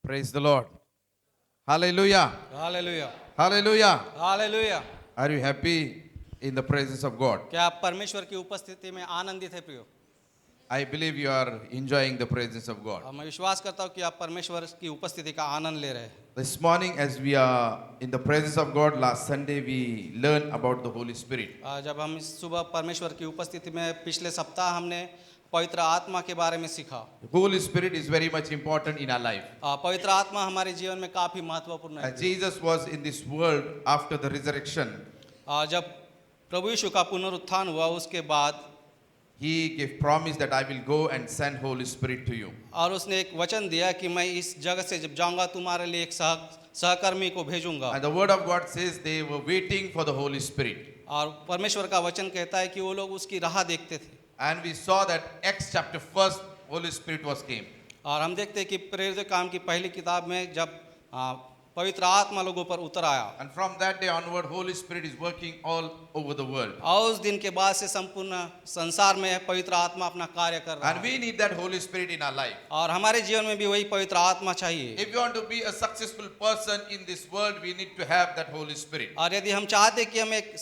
Praise the Lord. Hallelujah. Hallelujah Hallelujah. Hallelujah. Are you happy in the presence of God? क्या आप परमेश्वर की उपस्थिति में आनंदित है प्रियो? I believe you are enjoying the presence of God. और मैं विश्वास करता हूँ कि आप परमेश्वर की उपस्थिति का आनंद ले रहे हैं। This morning, as we are in the presence of God, last Sunday we learned about the Holy Spirit. जब हम इस सुबह परमेश्वर की उपस्थिति में पिछले सप्ताह हमने पवित्र आत्मा के बारे में सीखा। The Holy Spirit is very much important in our life. पवित्र आत्मा हमारे जीवन में काफी महत्वपूर्ण है। As Jesus was in this world after the resurrection, जब प्रभु यीशु का पुनरुत्थान हुआ उसके बाद He gave promise that I will go and send Holy Spirit to you. और उसने एक वचन दिया कि मैं इस जगह से जब जाऊंगा तुम्हारे लिए एक सहकर्मी को भेजूंगा। And the Word of God says they were waiting for the Holy Spirit. और परमेश्वर का वचन कहता है कि वो लोग उसकी राह देखते थे। And we saw that Acts chapter 1, Holy Spirit was came. और हम देखते हैं कि प्रेरित काम की पहली किताब में जब पवित्र आत्मा लोगों पर उतर आया। And from that day onward, Holy Spirit is working all over the world. और उस दिन के बाद से संपूर्ण संसार में पवित्र आत्मा अपना कार्य कर रहा And है। we need that Holy Spirit in our life. और हमारे जीवन में भी वही पवित्र आत्मा चाहिए। If you want to be a successful person in this world, we need to have that Holy Spirit. और यदि हम चाहते हैं कि हम एक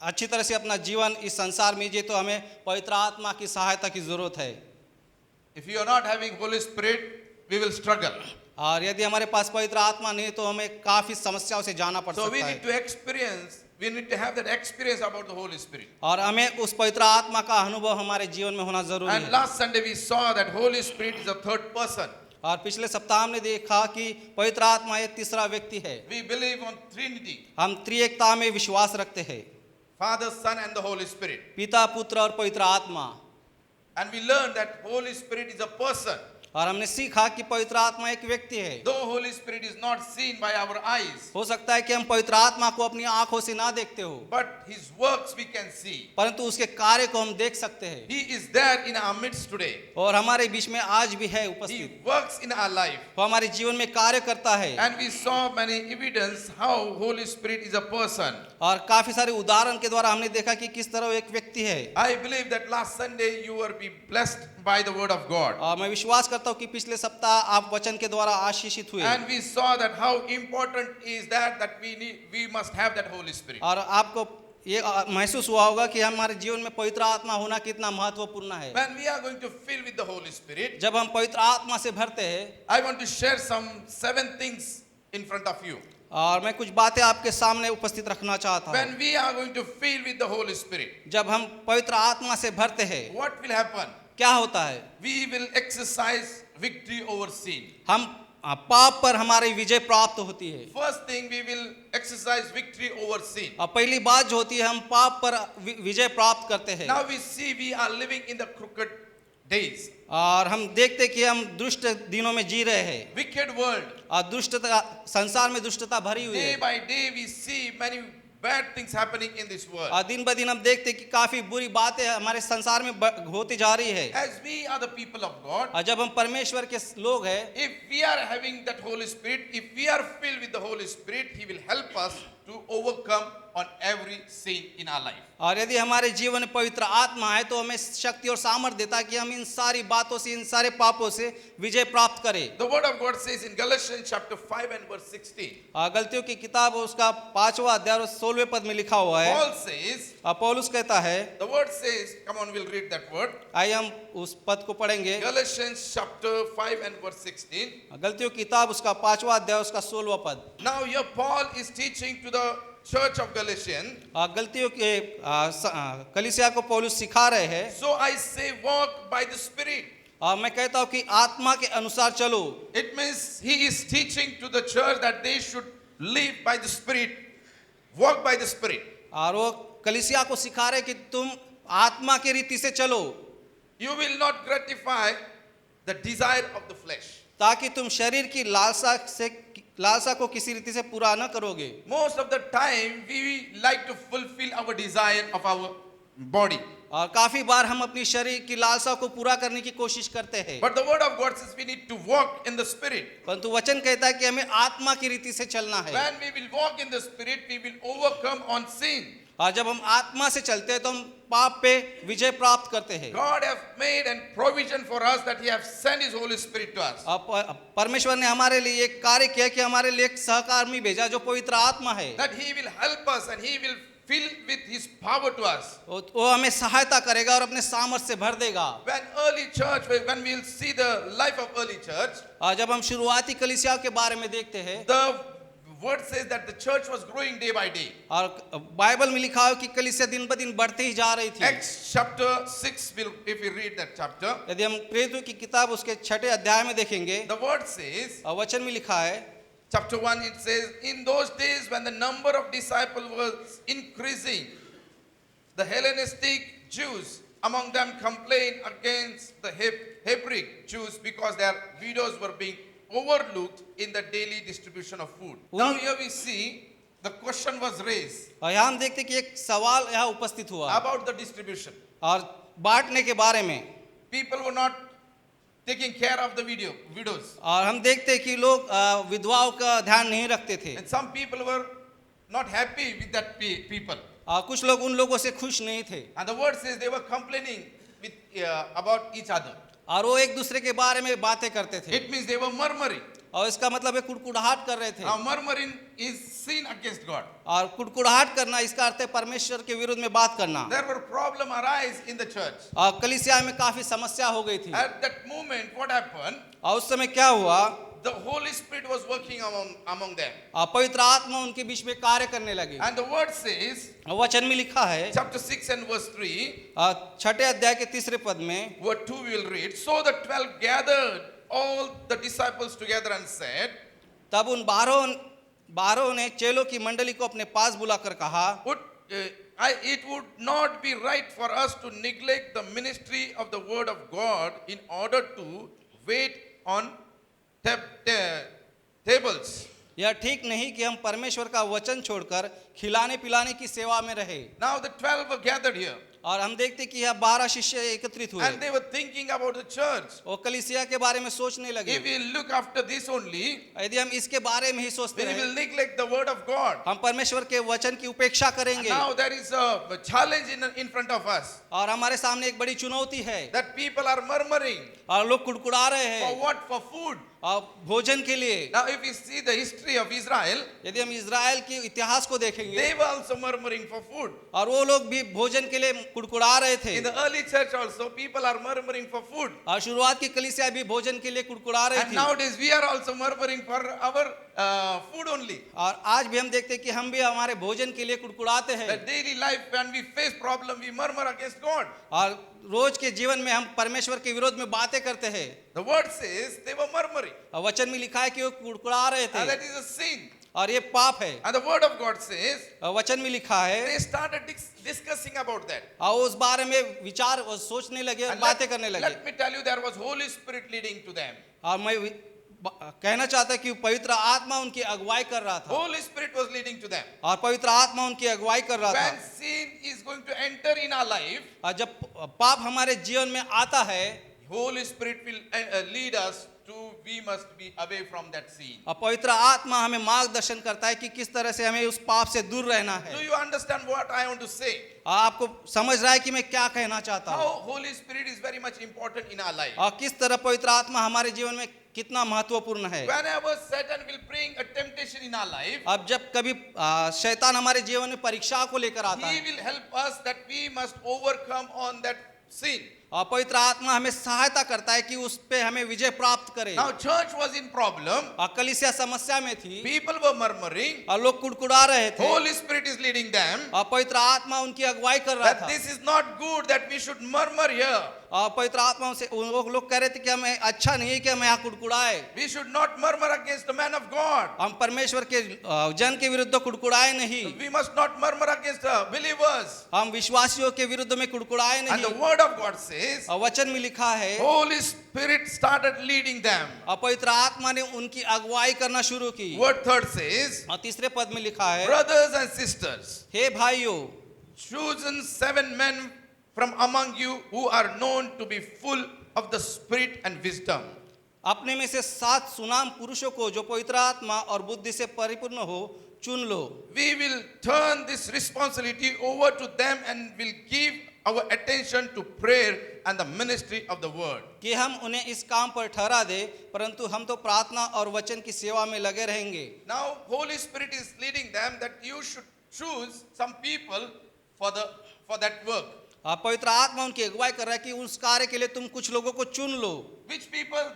अच्छी तरह से अपना जीवन इस संसार में जिए तो हमें पवित्र आत्मा की सहायता की जरूरत है। If you are not having Holy Spirit, we will struggle. और यदि हमारे पास पवित्र आत्मा नहीं तो हमें काफी समस्याओं से जाना पड़ So we सकता need है। we need to have that experience about the Holy Spirit. और हमें उस पवित्र आत्मा का अनुभव हमारे जीवन में होना जरूरी And है। last Sunday we saw that Holy Spirit is a third person. और पिछले सप्ताह हमने देखा कि पवित्र आत्मा एक तीसरा व्यक्ति है। We believe on Trinity, हम त्रिएकता में विश्वास रखते हैं, Father, Son and the Holy Spirit. पिता पुत्र और पवित्र आत्मा। And we learned that Holy Spirit is a person. और हमने सीखा कि पवित्र आत्मा एक व्यक्ति है। Though Holy Spirit is not seen by our eyes, हो सकता है कि हम पवित्र आत्मा को अपनी आंखों से ना देखते हो, but His works we can see. परंतु उसके कार्य को हम देख सकते हैं। He is there in our midst today. और हमारे बीच में आज भी है He उपस्थित। works in our life. वो हमारे जीवन में कार्य करता है। And we saw many evidence how Holy Spirit is a person. और काफी सारे उदाहरण के द्वारा हमने देखा कि किस तरह वो एक व्यक्ति है। I believe that last Sunday you were be blessed by the word of God. और मैं विश्वास करता हूँ कि पिछले सप्ताह आप वचन के द्वारा आशीषित हुए। And we saw that how important is that we must have that Holy Spirit. और आपको ये महसूस हुआ होगा कि हमारे जीवन में पवित्र आत्मा होना कितना महत्वपूर्ण है। When we are going to fill with the Holy Spirit, जब हम पवित्र आत्मा से भरते हैं, I want to share some 7 things in front of you. और मैं कुछ बातें आपके सामने उपस्थित रखना चाहता हूँ। When we are going to fill with the Holy Spirit, जब हम पवित्र आत्मा से भरते हैं, what will happen? क्या होता है? We will exercise victory over sin. हम पाप पर हमारी विजय प्राप्त होती है। First thing, we will exercise victory over sin. और पहली बात जो होती है हम पाप पर विजय प्राप्त करते हैं। Now we see we are living in the crooked days. और हम देखते कि हम दुष्ट दिनों में जी रहे हैं। Wicked world. और दुष्टता संसार में दुष्टता भरी हुई Day है। by day we see many bad things happening in this world. और दिन ब दिन हम देखते कि काफी बुरी बातें हमारे संसार में होती जा रही है। As we are the people of God, और जब हम परमेश्वर के लोग हैं, if we are having that Holy Spirit, if we are filled with the Holy Spirit, He will help us to overcome on every sin in our life. और यदि हमारे जीवन में पवित्र आत्मा है तो हमें शक्ति और सामर्थ्य देता है कि हम इन सारी बातों से, इन सारे पापों से विजय प्राप्त करें। The word of God says in Galatians chapter 5 and verse 16. गलतियों की किताब उसका 5वां अध्याय और 16वें पद में लिखा हुआ है। Paul says, पौलुस कहता है, the word says, come on, we'll read that word. आइए हम उस पद को पढ़ेंगे। Galatians chapter 5 and verse 16. गलतियों की किताब उसका 5वां अध्याय उसका 16वां पद। Now here Paul is teaching to the church of Galatians. गलतियों के कलीसिया को पौलुस सिखा रहे हैं। So I say walk by the Spirit. मैं कहता हूँ कि आत्मा के अनुसार चलो। It means he is teaching to the church that they should live by the Spirit, walk by the Spirit. और वो कलीसिया को सिखा रहे कि तुम आत्मा के रीति से चलो, You will not gratify the desire of the flesh. ताकि तुम शरीर की लालसा को किसी रीति से पूरा न करोगे। Most of the time we like to fulfill our desire of our body. और काफी बार हम अपनी शरीर की लालसा को पूरा करने की कोशिश करते हैं। But the word of God says we need to walk in the Spirit. परंतु वचन कहता है कि हमें आत्मा की रीति से चलना है। When we will walk in the Spirit, we will overcome on sin. और जब हम आत्मा से चलते हैं तो हम पाप पे विजय प्राप्त करते हैं। God have made a provision for us that He have sent His Holy Spirit to us. परमेश्वर ने हमारे लिए एक कार्य किया कि हमारे लिए एक सहकर्मी भेजा जो पवित्र आत्मा है। That He will help us and He will fill with His power to us. वो हमें सहायता करेगा और अपने सामर्थ से भर देगा। When early church, when we will see the life of early church, जब हम शुरुआती कलीसिया के बारे में देखते हैं, the word says that the church was growing day by day. और बाइबल में लिखा है कि कलीसिया दिन ब दिन बढ़ते ही जा रही थी। Acts chapter 6, if we read that chapter, यदि हम प्रेरितों की किताब उसके 6 अध्याय में देखेंगे, the word says, वचन में लिखा है, chapter 1, it says, in those days when the number of disciples was increasing, the Hellenistic Jews among them complained against the Hebraic Jews because their widows were being overlooked in the daily distribution of food. Now here we see the question was raised और यहाँ हम देखते हैं कि एक सवाल यहाँ उपस्थित हुआ about the distribution. और बांटने के बारे में। People were not taking care of the widows. और हम देखते हैं कि लोग विधवाओं का ध्यान नहीं रखते थे। And some people were not happy with that people. कुछ लोग उन लोगों से खुश नहीं थे। And the word says they were complaining with, about each other. और वो एक दूसरे के बारे में बातें करते थे। It means they were murmuring. और इसका मतलब है कुड़कुड़ाहट कर रहे थे। Now murmuring is sin against God. और कुड़कुड़ाहट करना इसका अर्थ है परमेश्वर के विरुद्ध में बात करना। There were problem arise in the church. और कलीसिया में काफी समस्या हो गई थी। At that moment, what happened? और उस समय क्या हुआ? The Holy Spirit was working among them. पवित्र आत्मा उनके बीच में कार्य करने लगे। And the word says, वचन में लिखा है, chapter 6 and verse 3, 6 अध्याय के 3 पद में, word 2 we will read. So the 12 gathered all the disciples together and said, तब उन 12 ने चेलों की मंडली को अपने पास बुलाकर कहा, it would not be right for us to neglect the ministry of the word of God in order to wait on tables. यह ठीक नहीं कि हम परमेश्वर का वचन छोड़कर खिलाने पिलाने की सेवा में रहे। Now the 12 were gathered here. और हम देखते कि यह 12 शिष्य एकत्रित हुए। And they were thinking about the church. वो कलीसिया के बारे में सोचने लगे। If we look after this only, यदि हम इसके बारे में ही सोचते we will रहे, neglect the word of God. हम परमेश्वर के वचन की उपेक्षा करेंगे। Now there is a challenge in front of us. और हमारे सामने एक बड़ी चुनौती है। That people are murmuring. और लोग कुड़कुड़ा रहे For हैं। what? For food. और भोजन के लिए। Now if we see the history of Israel, यदि हम इज़राइल के इतिहास को देखेंगे, they were also murmuring for food. और वो लोग भी भोजन के लिए कुड़कुड़ा रहे थे। In the early church also, people are murmuring for food. और शुरुआत की कलीसिया भी भोजन के लिए कुड़कुड़ा रही And थी। nowadays we are also murmuring for our food only. और आज भी हम देखते हैं कि हम भी हमारे भोजन के लिए कुड़कुड़ाते The हैं। daily life when we face problem, we murmur against God. और रोज के जीवन में हम परमेश्वर के विरोध में बातें करते हैं। The word says they were murmuring. और वचन में लिखा है कि वो कुड़कुड़ा रहे And that थे is a sin. और ये पाप है। And the word of God says और वचन में लिखा है, they started discussing about that. और उस बारे में विचार और सोचने लगे और And बातें करने लगे। let me tell you, there was Holy Spirit leading to them. और मैं कहना चाहता कि पवित्र आत्मा उनकी अगुवाई कर रहा था। Holy Spirit was leading to them. और पवित्र आत्मा उनकी अगुवाई कर रहा था। When sin is going to enter in our life, और जब पाप हमारे जीवन में आता है, Holy Spirit will lead us to, we must be away from that sin. और पवित्र आत्मा हमें मार्गदर्शन करता है कि किस तरह से हमें उस पाप से दूर रहना है। Do you understand what I want to say? आपको समझ रहा है कि मैं क्या कहना चाहता How हूँ? Holy Spirit is very much important in our life. और किस तरह पवित्र आत्मा हमारे जीवन में कितना महत्वपूर्ण है। Whenever Satan will bring a temptation in our life, अब जब कभी शैतान हमारे जीवन में परीक्षा को लेकर आता he है, will help us that we must overcome on that sin. और पवित्र आत्मा हमें सहायता करता है कि उस पे हमें विजय प्राप्त करे। Now church was in problem. और कलीसिया समस्या में थी, People were murmuring. और लोग कुड़कुड़ा रहे थे, Holy Spirit is leading them. और पवित्र आत्मा उनकी अगुवाई कर रहा That था। this is not good, that we should murmur here. और पवित्र आत्मा से उन लोग कह रहे थे कि हमें अच्छा नहीं है कि हम यहाँ कुड़कुड़ाए। We should not murmur against the man of God. हम परमेश्वर के जन के विरुद्ध कुड़कुड़ाए नहीं, We must not murmur against believers. हम विश्वासियों के विरुद्ध में कुड़कुड़ाए And the नहीं। word of God says, और वचन में लिखा है, Holy Spirit started leading them. और पवित्र आत्मा ने उनकी अगुवाई करना शुरू की। Word third says, और 3 पद में लिखा है, brothers and sisters, हे भाइयों, chosen 7 men from among you who are known to be full of the Spirit and wisdom. अपने में से 7 सुनाम पुरुषों को जो पवित्र आत्मा और बुद्धि से परिपूर्ण हो, चुन लो, we will turn this responsibility over to them and will give our attention to prayer and the ministry of the word. कि हम उन्हें इस काम पर ठहरा दे, परंतु हम तो प्रार्थना और वचन की सेवा में लगे रहेंगे। Now Holy Spirit is leading them that you should choose some people for that work. पवित्र आत्मा उनकी अगुवाई कर रहा है कि उस कार्य के लिए तुम कुछ लोगों को चुन लो। Which people?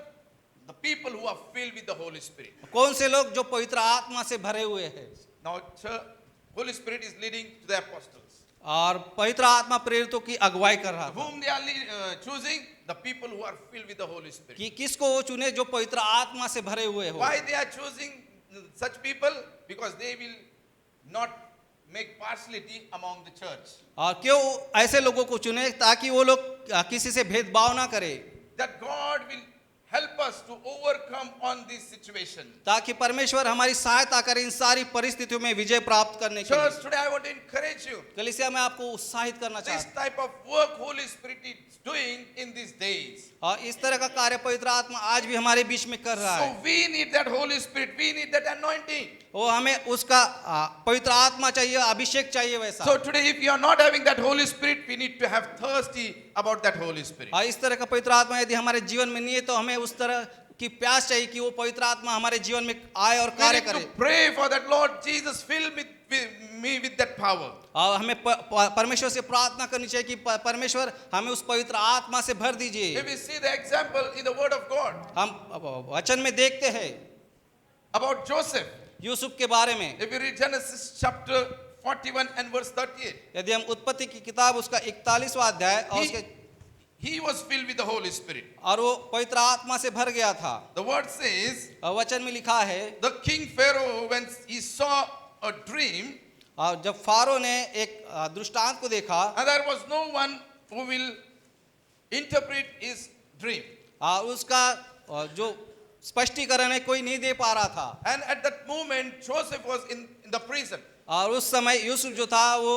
The people who are filled with the Holy Spirit. कौन से लोग जो पवित्र आत्मा से भरे हुए हैं। Now Holy Spirit is leading to the apostles. और पवित्र आत्मा प्रेरितों की अगुवाई कर रहा था Whom they are choosing? The people who are filled with the Holy Spirit. कि किसको वो चुने जो पवित्र आत्मा से भरे हुए हो। Why they are choosing such people? Because they will not make partiality among the church. और क्यों ऐसे लोगों को चुने ताकि वो लोग किसी से भेदभाव ना करे, That God will help us to overcome on this situation. ताकि परमेश्वर हमारी सहायता करे इन सारी परिस्थितियों में विजय प्राप्त करने के Church, लिए। today I want to encourage you. कलीसिया में आपको उत्साहित करना This चाहता type of work Holy Spirit is doing in these days. हूं और इस तरह का कार्य पवित्र आत्मा आज भी हमारे बीच में कर रहा है। So we need that Holy Spirit. We need that anointing. वो हमें उसका पवित्र आत्मा चाहिए, अभिषेक चाहिए वैसा। So today if you are not having that Holy Spirit, we need to have thirsty about that Holy Spirit. और इस तरह का पवित्र आत्मा यदि हमारे जीवन में नहीं है तो हमें उस तरह की प्यास चाहिए कि वो पवित्र आत्मा हमारे जीवन में आए और We कार्य need to करे। pray for that. Lord Jesus, fill me with that power. और हमें परमेश्वर से प्रार्थना करनी चाहिए कि परमेश्वर हमें उस पवित्र आत्मा से भर दीजिए। If we see the example in the Word of God हम वचन में देखते हैं about Joseph. यूसुफ के बारे में। If you read Genesis chapter 41 and verse 38, यदि हम उत्पत्ति की किताब उसका 41वां अध्याय और उसके he was filled with the Holy Spirit. और वो पवित्र आत्मा से भर गया था। The word says, और वचन में लिखा है, the king Pharaoh, when he saw a dream, और जब फारो ने एक दृष्टांत को देखा and there was no one who will interpret his dream. और उसका जो स्पष्टीकरण है कोई नहीं दे पा रहा था। And at that moment, Joseph was in the prison. और उस समय यूसुफ जो था वो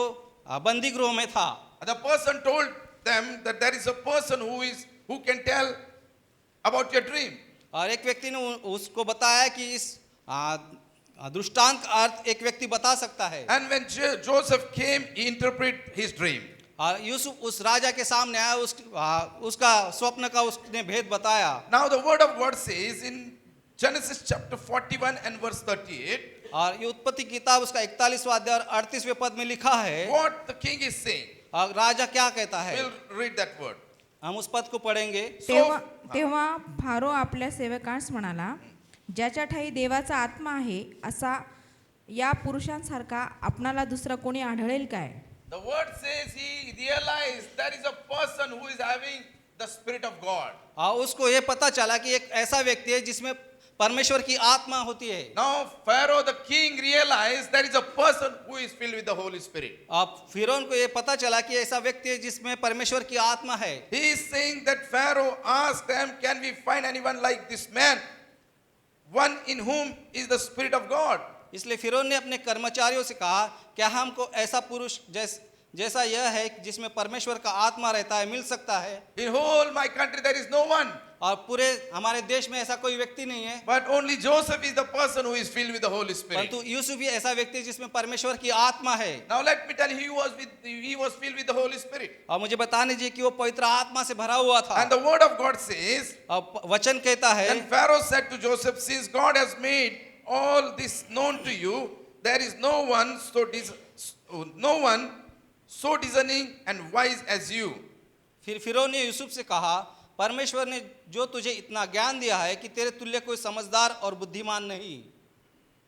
बंदी गृह में था। The person told them that there is a person who can tell about your dream. और एक व्यक्ति ने उसको बताया कि इस दृष्टांत का अर्थ एक व्यक्ति बता सकता है। And when Joseph came, he interpreted his dream. और यूसुफ उस राजा के सामने आया, उसका स्वप्न का उसने भेद बताया। Now the word of God says in Genesis chapter 41 and verse 38, और ये उत्पत्ति की किताब उसका 41वां अध्याय और 38वें पद में लिखा है, what the king is saying. और राजा क्या कहता है, We'll read that word. हम उस पद को पढ़ेंगे। तेव्हा फारो आपल्या सेवकांस म्हणाला, ज्याच्या ठाई देवाचा आत्मा आहे असा या पुरुषांसारखा आपणाला दुसरा कोणी आढळेल काय? The word says he realized there is a person who is having the Spirit of God. और उसको ये पता चला कि एक ऐसा व्यक्ति है जिसमें परमेश्वर की आत्मा होती है। Now Pharaoh the king realized there is a person who is filled with the Holy Spirit. अब फिरौन को ये पता चला कि ऐसा व्यक्ति है जिसमें परमेश्वर की आत्मा है। He is saying that Pharaoh asked them, can we find anyone like this man, one in whom is the Spirit of God? इसलिए फिरौन ने अपने कर्मचारियों से कहा, क्या हमको ऐसा पुरुष जैसा यह है जिसमें परमेश्वर का आत्मा रहता है मिल सकता है? In whole my country there is no one, और पूरे हमारे देश में ऐसा कोई व्यक्ति नहीं है, but only Joseph is the person who is filled with the Holy Spirit. परंतु यूसुफ ही ऐसा व्यक्ति जिसमें परमेश्वर की आत्मा है। Now let me tell you, he was filled with the Holy Spirit. और मुझे बताने दीजिए कि वो पवित्र आत्मा से भरा हुआ था। And the word of God says, और वचन कहता है, and Pharaoh said to Joseph, since God has made all this known to you, there is no one so discerning and wise as you. फिर फिरौन ने यूसुफ से कहा, परमेश्वर ने जो तुझे इतना ज्ञान दिया है कि तेरे तुल्य कोई समझदार और बुद्धिमान नहीं।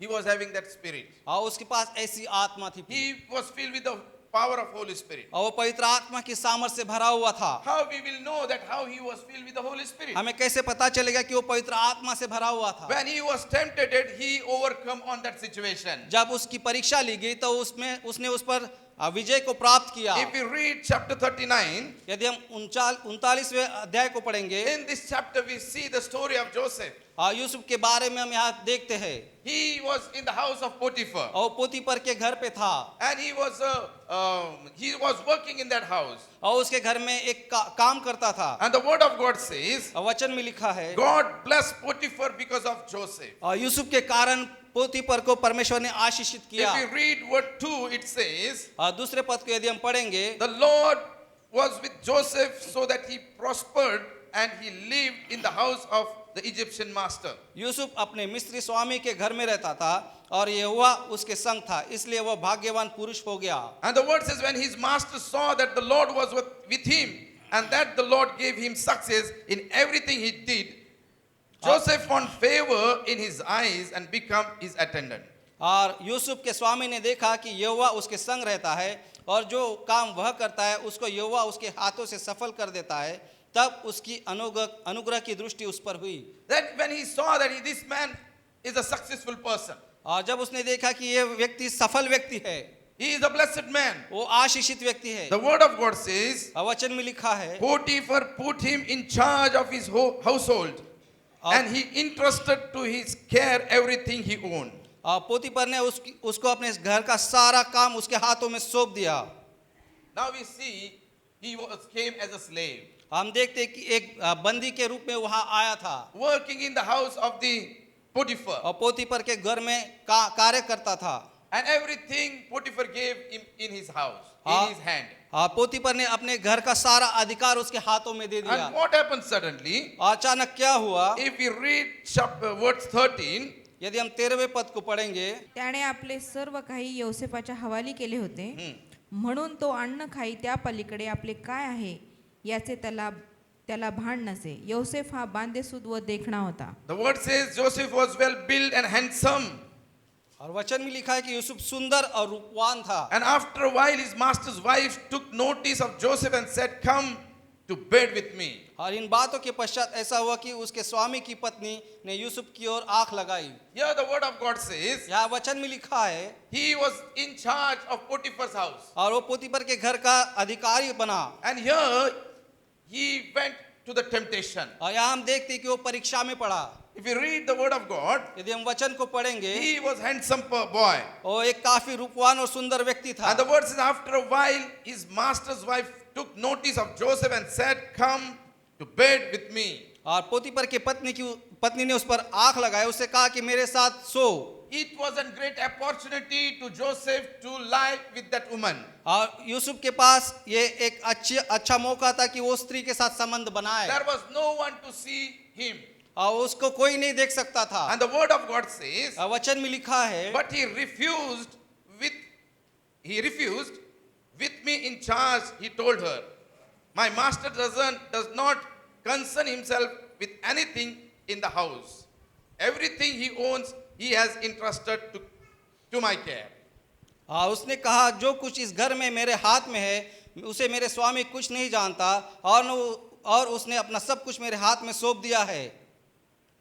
He was having that spirit. और उसके पास ऐसी आत्मा थी। He was filled with the power of Holy Spirit. और वो पवित्र आत्मा की सामर्थ से भरा हुआ था। How we will know that how he was filled with the Holy Spirit? हमें कैसे पता चलेगा कि वो पवित्र आत्मा से भरा हुआ था? When he was tempted, he overcome on that situation. जब उसकी परीक्षा ली गई तो उसने उस पर विजय को प्राप्त किया। If we read chapter 39, यदि हम 39वें अध्याय को पढ़ेंगे, in this chapter we see the story of Joseph. Yusuf के बारे में हम यहाँ देखते हैं। He was in the house of Potiphar, और पोतीपर के घर पे था and he was working in that house. और उसके घर में एक काम करता था। And the word of God says, और वचन में लिखा है, God blessed Potiphar because of Joseph. और यूसुफ के कारण पोतीपर को परमेश्वर ने आशीषित किया। If we read word 2, it says, दूसरे पद को यदि हम पढ़ेंगे, the Lord was with Joseph so that he prospered and he lived in the house of the Egyptian master. Yusuf अपने मिस्री स्वामी के घर में रहता था और यहोवा उसके संग था, इसलिए वह भाग्यवान पुरुष हो गया। And the word says, when his master saw that the Lord was with him and that the Lord gave him success in everything he did, Joseph found favor in his eyes and became his attendant. और यूसुफ के स्वामी ने देखा कि यहोवा उसके संग रहता है और जो काम वह करता है उसको यहोवा उसके हाथों से सफल कर देता है, तब उसकी अनुग्रह की दृष्टि उस पर हुई। Then when he saw that this man is a successful person, और जब उसने देखा कि ये व्यक्ति सफल व्यक्ति है, he is a blessed man, वो आशीषित व्यक्ति है, the word of God says, वचन में लिखा है, Potiphar put him in charge of his household and he entrusted to his care everything he owned. पोतीपर ने उसको अपने घर का सारा काम उसके हाथों में सौंप दिया। Now we see he came as a slave, हम देखते हैं कि एक बंदी के रूप में वहां आया था, working in the house of the Potiphar, और पोतीपर के घर में कार्य करता था, and everything Potiphar gave him in his house, in his hand. पोतीपर ने अपने घर का सारा अधिकार उसके हाथों में दे दिया। And what happened suddenly? अचानक क्या हुआ? If we read verse 13, यदि हम 13वें पद को पढ़ेंगे, त्याने आपले सर्व काही योसेफाच्या हवाली केले होते, म्हणून तो अन्न खाई त्या पलीकडे आपले काय आहे याचे त्याला भान नसे। योसेफ हा बांधेसूद व देखणा होता। the word says Joseph was well built and handsome. और वचन में लिखा है कि यूसुफ सुंदर और रूपवान था। And after a while his master's wife took notice of Joseph and said, come to bed with me. और इन बातों के पश्चात ऐसा हुआ कि उसके स्वामी की पत्नी ने यूसुफ की ओर आंख लगाई। Here the word of God says, यहाँ वचन में लिखा है, he was in charge of Potiphar's house. और वो पोतीपर के घर का अधिकारी बना। And here he went to the temptation. और यहाँ हम देखते हैं कि वो परीक्षा में पड़ा। If you read the word of God, यदि हम वचन को पढ़ेंगे, he was handsome boy. वो एक काफी रूपवान और सुंदर व्यक्ति था। And the word says, after a while his master's wife took notice of Joseph and said, come to bed with me. और पोतीपर के पत्नी ने उस पर आंख लगाई, उससे कहा कि मेरे साथ सो। It was a great opportunity to Joseph to lie with that woman. और यूसुफ के पास ये एक अच्छा मौका था कि वो स्त्री के साथ संबंध बनाए, There was no one to see him. और उसको कोई नहीं देख सकता था। And the word of God says, और वचन में लिखा है, but he refused with me in charge. He told her, my master does not concern himself with anything in the house. Everything he owns, he has entrusted to my care. उसने कहा जो कुछ इस घर में मेरे हाथ में है उसे मेरे स्वामी कुछ नहीं जानता, और उसने अपना सब कुछ मेरे हाथ में सौंप दिया है।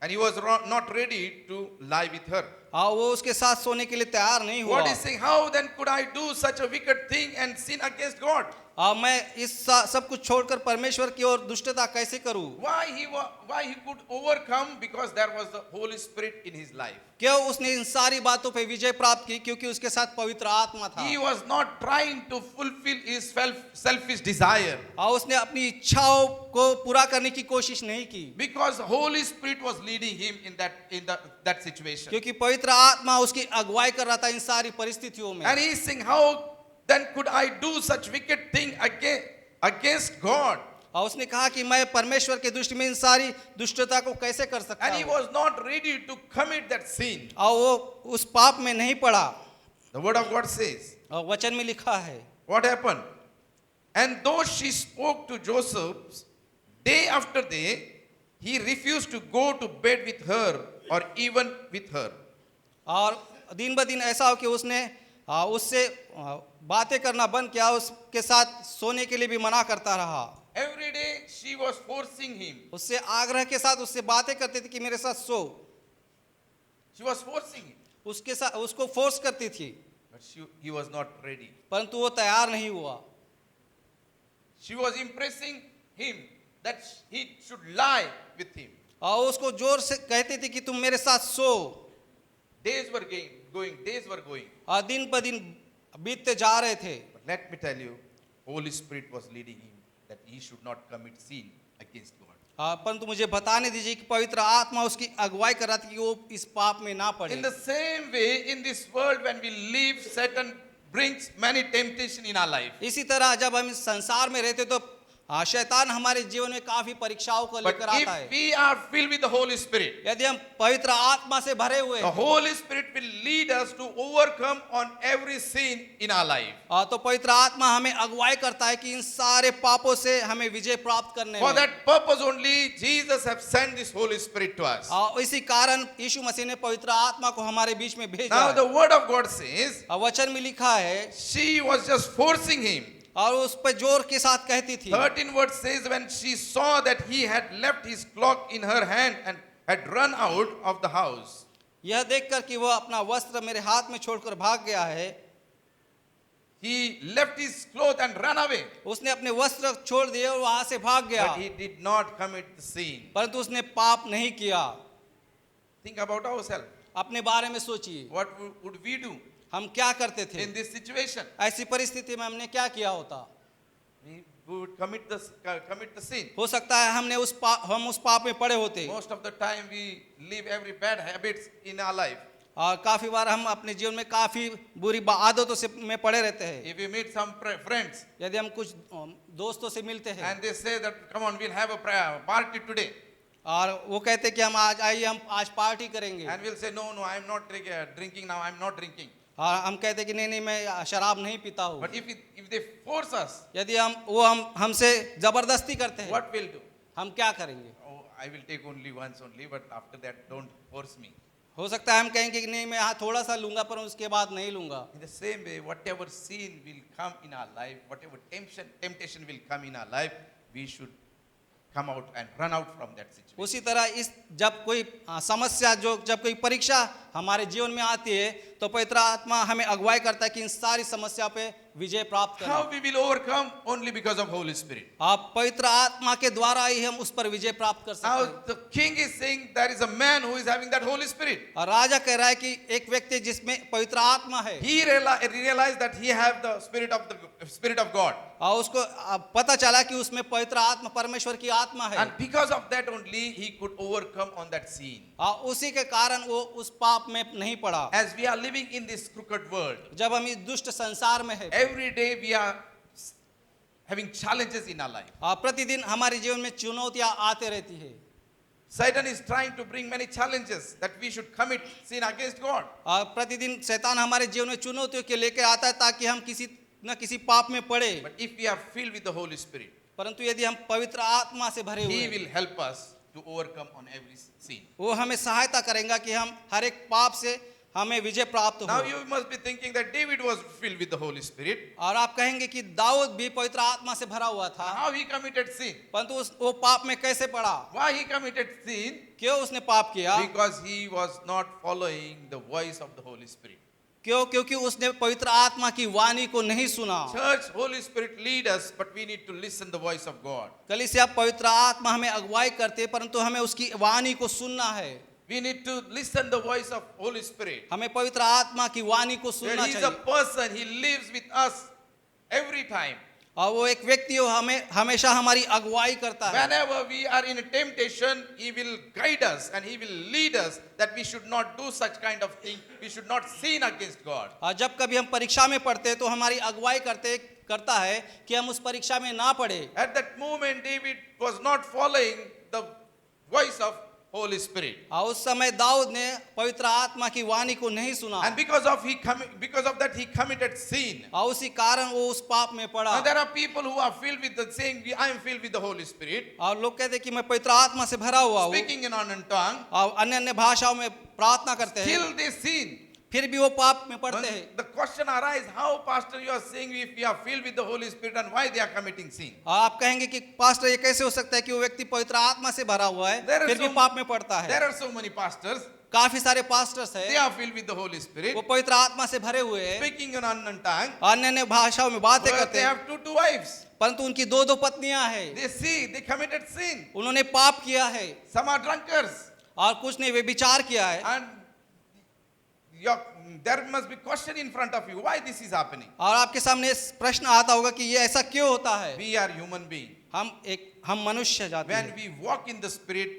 And he was not ready to lie with her. वो उसके साथ सोने के लिए तैयार नहीं हुआ। What is saying? How then could I do such a wicked thing and sin against God? मैं इस सब कुछ छोड़कर परमेश्वर की ओर दुष्टता कैसे करूं? Why he could overcome? Because there was the Holy Spirit in his life. क्यों उसने इन सारी बातों पे विजय प्राप्त की? क्योंकि उसके साथ पवित्र आत्मा था। He was not trying to fulfill his selfish desire. उसने अपनी इच्छाओं को पूरा करने की कोशिश नहीं की। Because the Holy Spirit was leading him in that situation. क्योंकि पवित्र आत्मा उसकी अगुवाई कर रहा था इन सारी परिस्थितियों में। And he is saying, how then could I do such wicked thing against God? और उसने कहा कि मैं परमेश्वर के दृष्टि में इन सारी दुष्टता को कैसे कर सकता And he हूं? was not ready to commit that sin. और वो उस पाप में नहीं पड़ा। The word of God says, और वचन में लिखा है, what happened? And though she spoke to Joseph day after day, he refused to go to bed with her or even with her. और दिन ब दिन ऐसा हो कि उसने उससे बातें करना बंद किया, उसके साथ सोने के लिए भी मना करता रहा। Every day she was forcing him. उससे आग्रह के साथ उससे बातें करती थी कि मेरे साथ सो। She was forcing him. उसके साथ उसको फोर्स करती थी, But he was not ready. परंतु वो तैयार नहीं हुआ। She was impressing him that he should lie with him. और उसको जोर से कहती थी कि तुम मेरे साथ सो। Days were going, days were going. और दिन ब दिन बीतते जा रहे थे। But let me tell you, Holy Spirit was leading him that he should not commit sin against God. परंतु मुझे बताने दीजिए कि पवित्र आत्मा उसकी अगुवाई कर रहा था कि वो इस पाप में ना पड़े। In the same way, in this world, when we live, Satan brings many temptation in our life. इसी तरह जब हम इस संसार में रहते तो शैतान हमारे जीवन में काफी परीक्षाओं को But लेकर आता if है। we are filled with the Holy Spirit, यदि हम पवित्र आत्मा से भरे हुए the हैं, Holy Spirit will lead us to overcome on every sin in our life. तो पवित्र आत्मा हमें अगुवाई करता है कि इन सारे पापों से हमें विजय प्राप्त करने For में। that purpose only, Jesus has sent this Holy Spirit to us. इसी कारण यीशु मसीह ने पवित्र आत्मा को हमारे बीच में भेजा Now है। the Word of God says, वचन में लिखा है, she was just forcing him. और उस पर जोर के साथ कहती थी। 13 verse says, when she saw that he had left his cloak in her hand and had run out of the house. यह देखकर कि वह अपना वस्त्र मेरे हाथ में छोड़कर भाग गया है, He left his cloth and ran away. उसने अपने वस्त्र छोड़ दिए और वहां से भाग गया, But he did not commit the sin. परंतु उसने पाप नहीं किया। Think about ourselves. अपने बारे में सोचिए, What would we do हम क्या करते थे in this situation? ऐसी परिस्थिति में हमने क्या किया होता। We would commit the sin. हो सकता है हम उस पाप में पड़े होते, Most of the time we live every bad habits in our life. और काफी बार हम अपने जीवन में काफी बुरी आदतों से में पड़े रहते हैं। If we meet some friends यदि हम कुछ दोस्तों से मिलते हैं and they say that, come on, we'll have a party today. और वो कहते हैं कि हम आज आइए, हम आज पार्टी करेंगे, And we'll say, no, I'm not drinking now, I'm not drinking. और हम कहते हैं कि नहीं मैं शराब नहीं पीता हूँ। But if they force us, यदि हम हमसे जबरदस्ती करते हैं, what we'll do? हम क्या करेंगे। Oh, I will take only once only, but after that, don't force me. हो सकता है हम कहेंगे कि नहीं मैं थोड़ा सा लूंगा पर उसके बाद नहीं लूंगा। In the same way, whatever sin will come in our life, whatever temptation will come in our life, we should come out and run out from that situation. उसी तरह जब कोई समस्या जब कोई परीक्षा हमारे जीवन में आती है तो पवित्र आत्मा हमें अगुवाई करता है कि इन सारी समस्या पे विजय प्राप्त करें। How we will overcome? Only because of Holy Spirit. आप पवित्र आत्मा के द्वारा ही हम उस पर विजय प्राप्त कर सकते Now हैं। the king is saying there is a man who is having that Holy Spirit. और राजा कह रहा है कि एक व्यक्ति जिसमें पवित्र आत्मा है, He realized that he have the spirit of God. और उसको पता चला कि उसमें पवित्र आत्मा परमेश्वर की आत्मा है, And because of that only he could overcome on that sin. और उसी के कारण वो उस पाप में नहीं पड़ा। As we are living in this crooked world, जब हम इस दुष्ट संसार में है, every day we are having challenges in our life. प्रतिदिन हमारे जीवन में चुनौतियां आते रहती है। Satan is trying to bring many challenges that we should commit sin against God. प्रतिदिन शैतान हमारे जीवन में चुनौतियों के लेकर आता है ताकि हम किसी न किसी पाप में पड़े। But if we are filled with the Holy Spirit, परंतु यदि हम पवित्र आत्मा से भरे He हुए, will help us to overcome on every sin. वो हमें सहायता करेगा कि हम हर एक पाप से हमें विजय प्राप्त Now हो। you must be thinking that David was filled with the Holy Spirit. और आप कहेंगे कि दाऊद भी पवित्र आत्मा से भरा हुआ था, How he committed sin? परंतु वो पाप में कैसे पड़ा, Why he committed sin? क्यों उसने पाप किया? Because he was not following the voice of the Holy Spirit. क्योंकि उसने पवित्र आत्मा की वाणी को नहीं सुना। Church, Holy Spirit lead us, but we need to listen the voice of God. कलीसिया पवित्र आत्मा हमें अगुवाई करते, परंतु हमें उसकी वाणी को सुनना है। We need to listen the voice of Holy Spirit. हमें पवित्र आत्मा की वाणी को Where सुनना he is a चाहिए। person, he lives with us every time. और वो एक व्यक्ति हो, हमें हमेशा हमारी अगुवाई करता है। Whenever we are in a temptation, he will guide us and he will lead us that we should not do such kind of thing. We should not sin against God. और जब कभी हम परीक्षा में पढ़ते हैं तो हमारी अगुवाई करता है कि हम उस परीक्षा में ना पढ़े। At that moment, David was not following the voice of Holy Spirit. और उस समय दाऊद ने पवित्र आत्मा की वाणी को नहीं सुना, And because of that, he committed sin. और उसी कारण वो उस पाप में Now पड़ा। there are people who are filled with the saying, I am filled with the Holy Spirit, और लोग कहते हैं कि मैं पवित्र आत्मा से भरा हुआ हूँ, speaking in unknown tongue, और अन्य अन्य भाषाओं में प्रार्थना करते हैं, till they sin. फिर भी वो पाप में When पड़ते हैं। the question arises, how pastor you are saying if we are filled with the Holy Spirit and why they are committing sin? आप कहेंगे कि पास्टर ये कैसे हो सकता है कि वो व्यक्ति पवित्र आत्मा से भरा हुआ है There are फिर भी so- पाप में पड़ता है। There are so many pastors, काफी सारे पास्टर्स they हैं, are filled with the Holy Spirit, वो पवित्र आत्मा से भरे हुए हैं, speaking in unknown tongue, अन्य अन्य भाषाओं में बातें but करते they हैं, have two wives. परंतु उनकी दो पत्नियां हैं, They committed sin. उन्होंने पाप किया है, Some are drunkards. और कुछ ने वे विचार किया है। And there must be question in front of you. Why this is happening? और आपके सामने प्रश्न आता होगा कि ये ऐसा क्यों होता है। We are human beings. हम मनुष्य जाति When हैं। we walk in the Spirit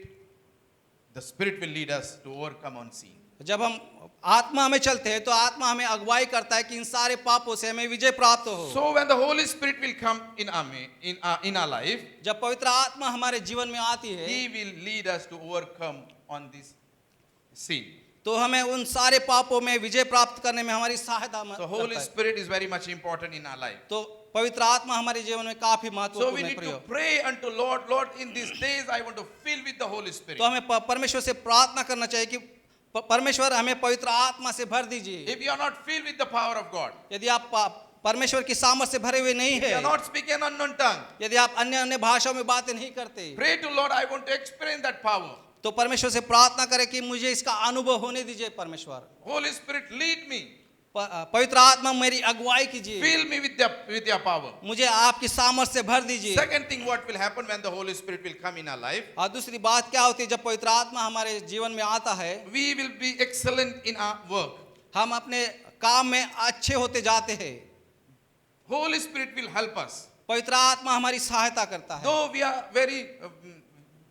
will lead us to overcome unseen. जब हम आत्मा में चलते हैं तो आत्मा हमें अगुवाई करता है कि इन सारे पापों से हमें विजय प्राप्त हो। So when the Holy Spirit will come in our life, जब पवित्र आत्मा हमारे जीवन में आती है He will lead us to overcome on this sin. तो हमें उन सारे पापों में विजय प्राप्त करने में हमारी सहायता So Holy करता है। Spirit is very much important in our life. तो पवित्र आत्मा हमारे जीवन में काफी So we महत्वपूर्ण है need प्रियो। to pray unto Lord, Lord, in these days I want to fill with the Holy Spirit. तो हमें परमेश्वर से प्रार्थना करना चाहिए कि परमेश्वर हमें पवित्र आत्मा से भर दीजिए। If you are not filled with the power of God, यदि आप परमेश्वर की सामर्थ से भरे हुए नहीं if you है, are not speaking an unknown tongue, यदि आप अन्य अन्य भाषाओं में बातें नहीं करते, pray to Lord, I want to experience that power. तो परमेश्वर से प्रार्थना करें कि मुझे इसका अनुभव होने दीजिए। परमेश्वर Holy Spirit, lead me. पवित्र आत्मा मेरी अगुवाई कीजिए, Fill me with your power. मुझे आपकी सामर्थ से भर दीजिए। Second thing, what will happen when the Holy Spirit will come in our life? और दूसरी बात क्या होती है जब पवित्र आत्मा हमारे जीवन में आता है, We will be excellent in our work. हम अपने काम में अच्छे होते जाते हैं। Holy Spirit will help us. पवित्र आत्मा हमारी सहायता करता है। Though we are very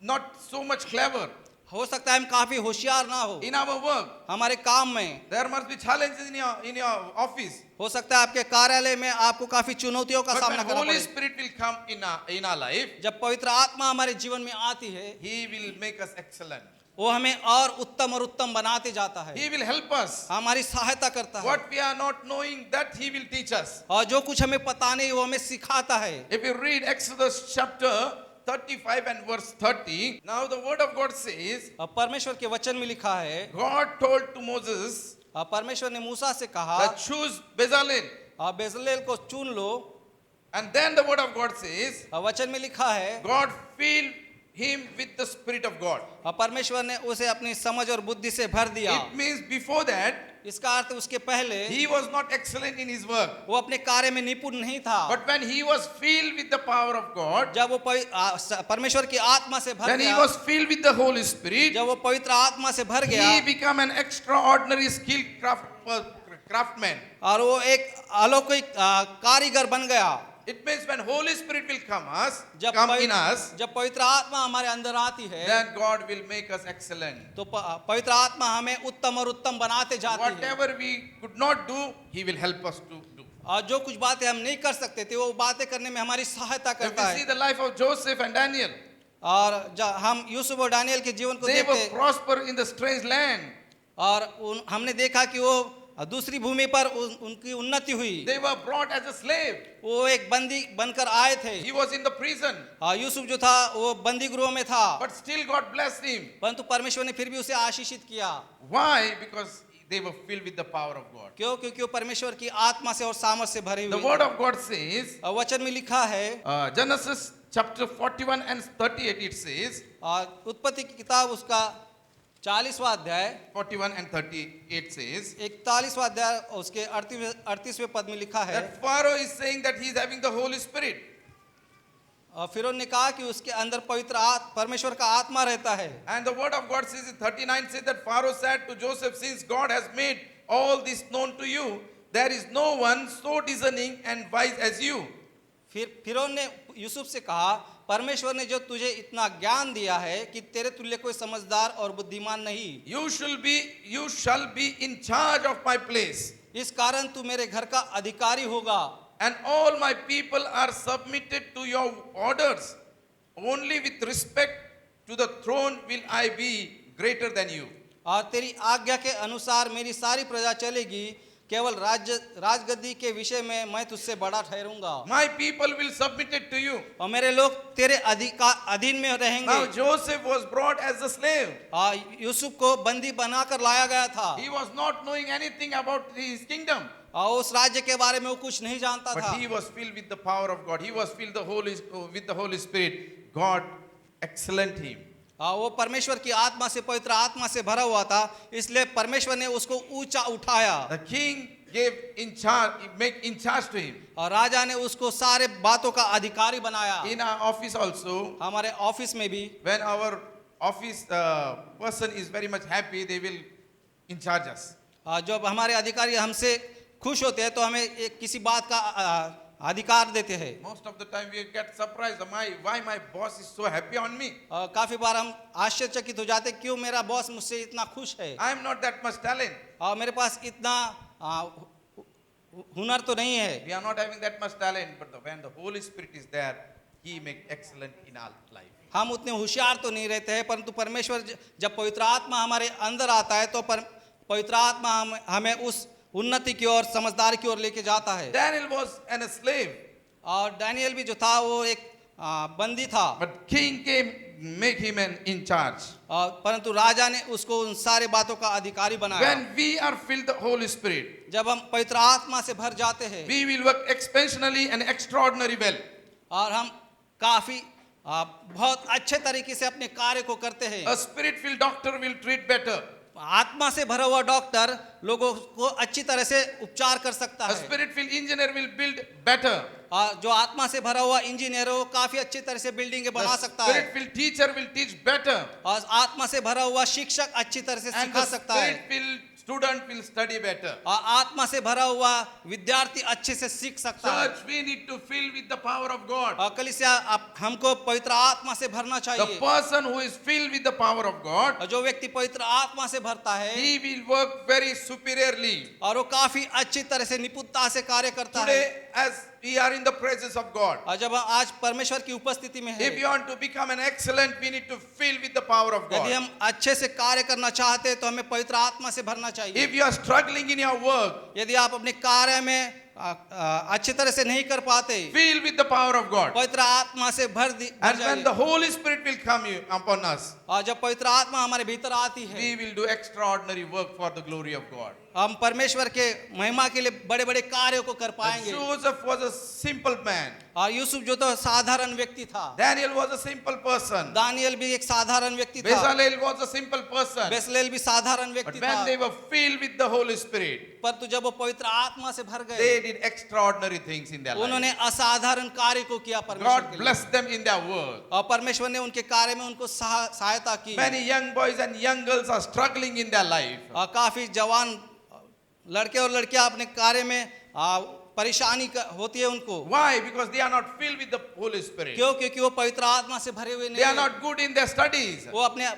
not so much clever हो सकता है हम काफी होशियार ना हो in our work, हमारे काम में, there must be challenges in your office. हो सकता है आपके कार्यालय में आपको काफी चुनौतियों का But सामना when करना Holy पड़े। Spirit will come in our life, जब पवित्र आत्मा हमारे जीवन में आती है, He will make us excellent. वो हमें और उत्तम बनाते जाता है, He will help us. हमारी सहायता करता है। What we are not knowing, that He will teach us. और जो कुछ हमें पता नहीं वो हमें सिखाता है। If you read Exodus chapter 35 and verse 30, now the word of God says, और परमेश्वर के वचन में लिखा है, God told to Moses और परमेश्वर ने मूसा से कहा, that choose Bezalel. और बेजलेल को चुन लो। And then the word of God says, और वचन में लिखा है, God filled him with the Spirit of God. और परमेश्वर ने उसे अपनी समझ और बुद्धि से भर दिया। It means before that, इसका अर्थ उसके पहले he was not excellent in his work. वो अपने कार्य में निपुण नहीं था। But when he was filled with the power of God, जब वो परमेश्वर की आत्मा से भर when he गया, was filled with the Holy Spirit, जब वो पवित्र आत्मा से भर he गया, became an extraordinary skilled craftsman. और वो एक अलौकिक कारीगर बन गया। It means when Holy Spirit will come in जब us, जब पवित्र आत्मा हमारे अंदर आती है, then God will make us excellent. तो पवित्र आत्मा हमें उत्तम और उत्तम बनाते जाती है। Whatever we could not do, He will help us to do. और जो कुछ बातें हम नहीं कर सकते थे वो बातें करने में हमारी सहायता If करता we see है। the life of Joseph and Daniel, और जब हम यूसुफ और दानियल के जीवन को they were देखते, prosper in the strange land. और हमने देखा कि वो दूसरी भूमि पर उनकी उन्नति हुई। They were brought as a slave. वो एक बंदी बनकर आए थे। He was in the prison, Yusuf जो था वो बंदी गृह में था, but still God blessed him. परंतु परमेश्वर ने फिर भी उसे आशीषित किया। Why? Because they were filled with the power of God. क्यों? क्योंकि वो परमेश्वर की आत्मा से और सामर्थ से भरे The हुए word थे। of God says, और वचन में लिखा है, Genesis chapter 41 and 38, it says, और उत्पत्ति की किताब उसका 40वां अध्याय 41 and 38 says, 41वां अध्याय उसके 38वें पद में लिखा है, that Pharaoh is saying that he is having the Holy Spirit. और फिर उन्होंने कहा कि उसके अंदर पवित्र परमेश्वर का आत्मा रहता है। And the word of God says in 39 says that Pharaoh said to Joseph, since God has made all this known to you, there is no one so discerning and wise as you. फिर उन्होंने यूसुफ से कहा, परमेश्वर ने जो तुझे इतना ज्ञान दिया है कि तेरे तुल्य कोई समझदार और बुद्धिमान नहीं। You shall be in charge of my place. इस कारण तू मेरे घर का अधिकारी होगा। And all my people are submitted to your orders. Only with respect to the throne will I be greater than you. और तेरी आज्ञा के अनुसार मेरी सारी प्रजा चलेगी, केवल राजगद्दी के विषय में मैं तुझसे बड़ा ठहरूंगा। My people will submit it to you. और मेरे लोग तेरे अधीन में रहेंगे। Now Joseph was brought as a slave. Yusuf को बंदी बनाकर लाया गया था। He was not knowing anything about his kingdom. और उस राज्य के बारे में वो कुछ नहीं जानता But था। he was filled with the power of God. He was filled with the Holy Spirit. God excellent him. वो परमेश्वर की आत्मा से, पवित्र आत्मा से भरा हुआ था, इसलिए परमेश्वर ने उसको ऊंचा उठाया। The king gave in charge to him. और राजा ने उसको सारे बातों का अधिकारी बनाया। In our office also, हमारे ऑफिस में भी when our office person is very much happy, they will in charge us. जब हमारे अधिकारी हमसे खुश होते हैं तो हमें किसी बात का अधिकार देते हैं। Most of the time we get surprised, why my boss is so happy on me? काफी बार हम आश्चर्यचकित हो जाते हैं, क्यों मेरा बॉस मुझसे इतना खुश है I am not that much talent. और मेरे पास इतना हुनर तो नहीं है। We are not having that much talent, but when the Holy Spirit is there, He makes excellent in our life. हम उतने होशियार तो नहीं रहते हैं, परंतु परमेश्वर जब पवित्र आत्मा हमारे अंदर आता है तो पवित्र आत्मा हमें उस उन्नति की ओर, समझदारी की ओर लेके जाता है। Daniel was a slave, और डैनियल भी जो था वो एक बंदी था, but king came make him in charge. परंतु राजा ने उसको उन सारे बातों का अधिकारी बनाया। When we are filled with the Holy Spirit, जब हम पवित्र आत्मा से भर जाते हैं we will work exceptionally and extraordinary well. और हम काफी बहुत अच्छे तरीके से अपने कार्य को करते हैं। A spirit-filled doctor will treat better. आत्मा से भरा हुआ डॉक्टर लोगों को अच्छी तरह से उपचार कर सकता A है। spirit-filled engineer will build better. जो आत्मा से भरा हुआ इंजीनियर है वो काफी अच्छी तरह से बिल्डिंगें बना A सकता है। spirit-filled teacher will teach better. और आत्मा से भरा हुआ शिक्षक अच्छी तरह से And सिखा the सकता है। spirit-filled student will study better. और आत्मा से भरा हुआ विद्यार्थी अच्छे से सीख सकता है। Church, we need to fill with the power of God. और कलीसिया हमको पवित्र आत्मा से भरना The चाहिए। person who is filled with the power of God, और जो व्यक्ति पवित्र आत्मा से भरता है he will work very superiorly. और वो काफी अच्छी तरह से निपुणता से कार्य करता है। Today, as we are in the presence of God, और जब हम आज परमेश्वर की उपस्थिति में if हैं, you want to become an excellent, we need to fill with the power of यदि God. हम अच्छे से कार्य करना चाहते हैं तो हमें पवित्र आत्मा से भरना चाहिए। If you are struggling in your work, यदि आप अपने कार्य में अच्छी तरह से नहीं कर पाते, fill with the power of God. पवित्र आत्मा से भर And when जाइए। the Holy Spirit will come upon us, और जब पवित्र आत्मा हमारे भीतर आती है, we will do extraordinary work for the glory of God. हम परमेश्वर के महिमा के लिए बड़े बड़े कार्यों को कर पाएंगे। Joseph was a simple man. और यूसुफ जो तो साधारण व्यक्ति था, Daniel was a simple person. Daniel भी एक साधारण व्यक्ति था, Bezalel was a simple person. बेसलेल भी साधारण But व्यक्ति when था, they were filled with the Holy Spirit, परंतु जब वो पवित्र आत्मा से भर गए, they did extraordinary things in their life. उन्होंने असाधारण कार्य को किया परमेश्वर God के लिए। blessed them in their work. और परमेश्वर ने उनके कार्य में उनको सहायता की। Many young boys and young girls are struggling in their life. और काफी जवान लड़के और लड़कियां अपने कार्य में परेशानी होती है उनको। Why? Because they are not filled with the Holy Spirit. क्यों? क्योंकि वो पवित्र आत्मा से भरे हुए They नहीं are हैं। not good in their studies. वो अपने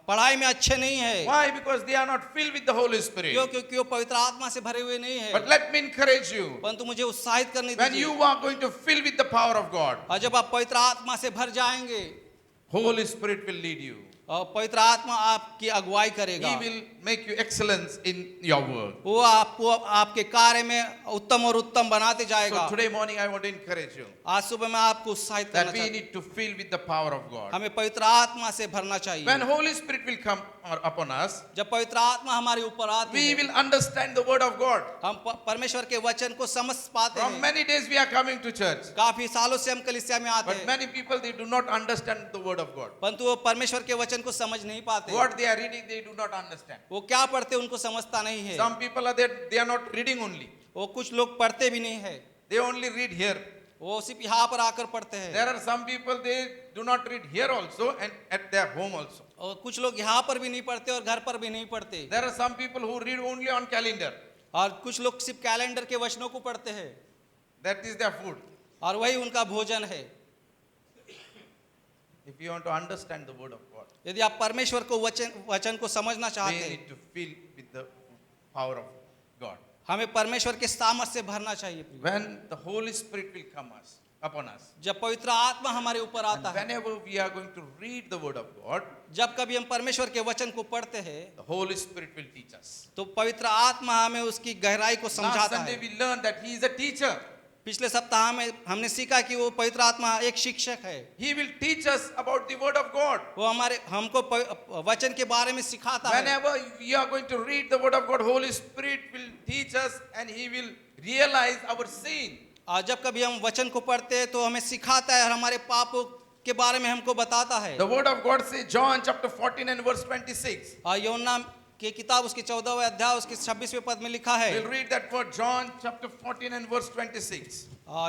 पढ़ाई में अच्छे नहीं है। Why? Because they are not filled with the Holy Spirit. क्यों? क्योंकि वो पवित्र आत्मा से भरे हुए नहीं है। But let me encourage you. परंतु मुझे उत्साहित करने When दीजिए, you are going to fill with the power of God, और जब आप पवित्र आत्मा से भर जाएंगे, Holy Spirit will lead you. और पवित्र आत्मा आपकी अगुवाई करेगा। He will make you excellence in your work. वो आपको आपके कार्य में उत्तम और उत्तम बनाते So जाएगा। today morning I want to encourage you आज सुबह मैं आपको उत्साहित करना that we चाहता need to fill with the power of God. हूँ, हमें पवित्र आत्मा से भरना चाहिए। When Holy Spirit will come upon us, जब पवित्र आत्मा हमारे ऊपर आती we है, will understand the word of God. हम परमेश्वर के वचन को समझ पाते From हैं। many days we are coming to church, काफी सालों से हम कलीसिया में आते but हैं, many people they do not understand the word of God. परंतु वो परमेश्वर के वचन को समझ नहीं पाते। What they are reading they do not understand. वो क्या पढ़ते उनको समझता नहीं है। Some people are there, they are not reading only. वो कुछ लोग पढ़ते भी नहीं है, They only read here. वो सिर्फ यहाँ पर आकर पढ़ते हैं। There are some people they do not read here also and at their home also. और कुछ लोग यहाँ पर भी नहीं पढ़ते और घर पर भी नहीं पढ़ते। There are some people who read only on calendar. और कुछ लोग सिर्फ कैलेंडर के वचनों को पढ़ते हैं That is their food. और वही उनका भोजन है। If you want to understand the word of God, यदि आप परमेश्वर को वचन को समझना we चाहते हैं, need to fill with the power of God. हमें परमेश्वर के सामर्थ से भरना चाहिए। When the Holy Spirit will come upon us, जब पवित्र आत्मा हमारे ऊपर आता and है, whenever we are going to read the word of God, जब कभी हम परमेश्वर के वचन को पढ़ते हैं, the Holy Spirit will teach us. तो पवित्र आत्मा हमें उसकी गहराई को Last समझाता Sunday है। we learned that He is a teacher. पिछले सप्ताह में हमने सीखा कि वो पवित्र आत्मा एक शिक्षक है। He will teach us about the word of God. वो हमको वचन के बारे में सिखाता है। Whenever we are going to read the word of God, Holy Spirit will teach us and He will realize our sin. और जब कभी हम वचन को पढ़ते हैं तो हमें सिखाता है और हमारे पापों के बारे में हमको बताता है। The word of God says, John chapter 14 and verse 26. और यूहन्ना की किताब उसके 14वें अध्याय उसके 26वें पद में लिखा है। We'll read that word, John chapter 14 and verse 26.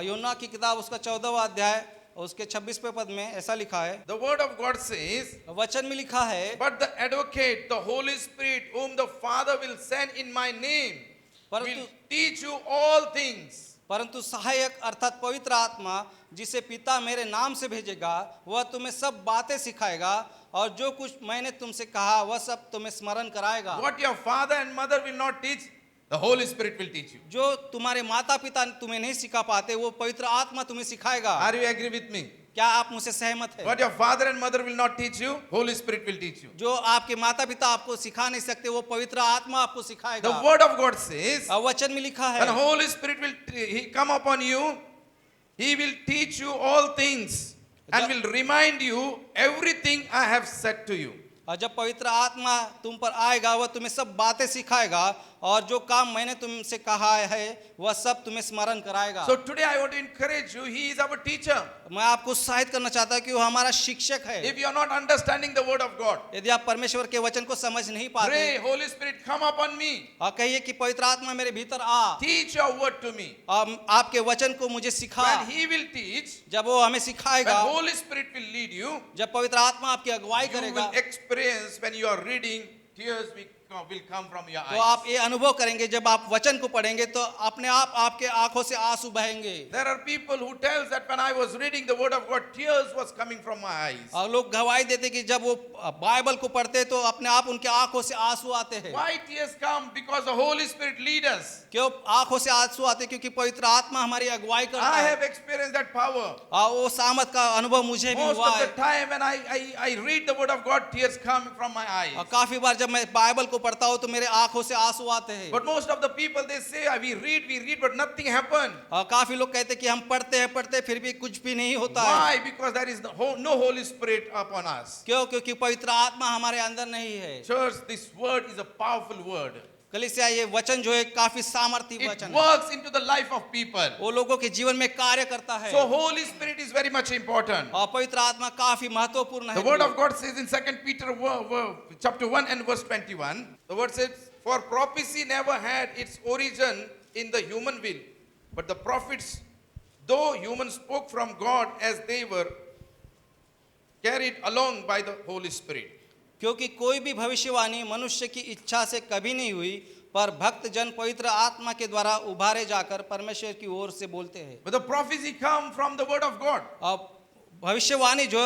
यूहन्ना की किताब उसका 14वां अध्याय उसके 26वें पद में ऐसा लिखा है। The word of God says, वचन में लिखा है, but the advocate, the Holy Spirit, whom the Father will send in my name, will परंतु teach you all things परंतु सहायक अर्थात पवित्र आत्मा जिसे पिता मेरे नाम से भेजेगा वह तुम्हें सब बातें सिखाएगा और जो कुछ मैंने तुमसे कहा वह सब तुम्हें स्मरण कराएगा। What your father and mother will not teach, the Holy Spirit will teach you. जो तुम्हारे माता पिता तुम्हें नहीं सिखा पाते वो पवित्र आत्मा तुम्हें सिखाएगा। Are you agree with me? क्या आप मुझसे सहमत हैं? What your father and mother will not teach you, Holy Spirit will teach you. जो आपके माता पिता आपको सिखा नहीं सकते वो पवित्र आत्मा आपको The सिखाएगा। word of God says, वचन में लिखा when है Holy Spirit will he come upon you, he will teach you all things and will remind you everything I have said to you. और जब पवित्र आत्मा तुम पर आएगा वह तुम्हें सब बातें सिखाएगा और जो काम मैंने तुमसे कहा है वह सब तुम्हें स्मरण कराएगा। So today I want to encourage you, he is our teacher. मैं आपको उत्साहित करना चाहता हूँ कि वो हमारा शिक्षक है। If you are not understanding the word of God, यदि आप परमेश्वर के वचन को समझ नहीं पाते pray, Holy Spirit, come upon me. और कहिए कि पवित्र आत्मा मेरे भीतर आ Teach your word to me. और आपके वचन को मुझे सिखा। When he will teach, जब वो हमें when सिखाएगा, Holy Spirit will lead you, जब पवित्र आत्मा आपकी अगुवाई you करेगा will experience when you are reading, tears will come from your तो आप eyes. ये अनुभव करेंगे जब आप वचन को पढ़ेंगे तो अपने आप आपके आंखों से आंसू बहेंगे। There are people who tells that when I was reading the word of God, tears was coming from my eyes. और लोग गवाही देते कि जब वो बाइबल को पढ़ते तो अपने आप उनके आंखों से आंसू आते हैं। Why tears come? Because the Holy Spirit lead us. क्यों आंखों से आंसू आते? क्योंकि पवित्र आत्मा हमारी अगुवाई करता I है। have experienced that power. और वो सामत का अनुभव मुझे भी Most हुआ of है। the time when I read the word of God, tears come from my eyes. और काफी बार जब मैं बाइबल को पढ़ता हूँ तो मेरे आंखों से आंसू आते हैं। But most of the people they say, we read, but nothing happened. और काफी लोग कहते हैं कि हम पढ़ते हैं फिर भी कुछ भी नहीं होता है। Why? Because there is no Holy Spirit upon us. क्यों? क्योंकि पवित्र आत्मा हमारे अंदर नहीं है। Church, this word is a powerful word. कलीसिया ये वचन जो है काफी सामर्थी It वचन है। works into the life of people. वो लोगों के जीवन में कार्य करता है। So Holy Spirit is very much important. और पवित्र आत्मा काफी महत्वपूर्ण The है। word of God says in 2 Peter chapter 1 and verse 21, the word says, for prophecy never had its origin in the human will, but the prophets, though humans, spoke from God as they were carried along by the Holy Spirit. क्योंकि कोई भी भविष्यवाणी मनुष्य की इच्छा से कभी नहीं हुई पर भक्त जन पवित्र आत्मा के द्वारा उभारे जाकर परमेश्वर की ओर से बोलते हैं। But the prophecy come from the word of God. अब भविष्यवाणी जो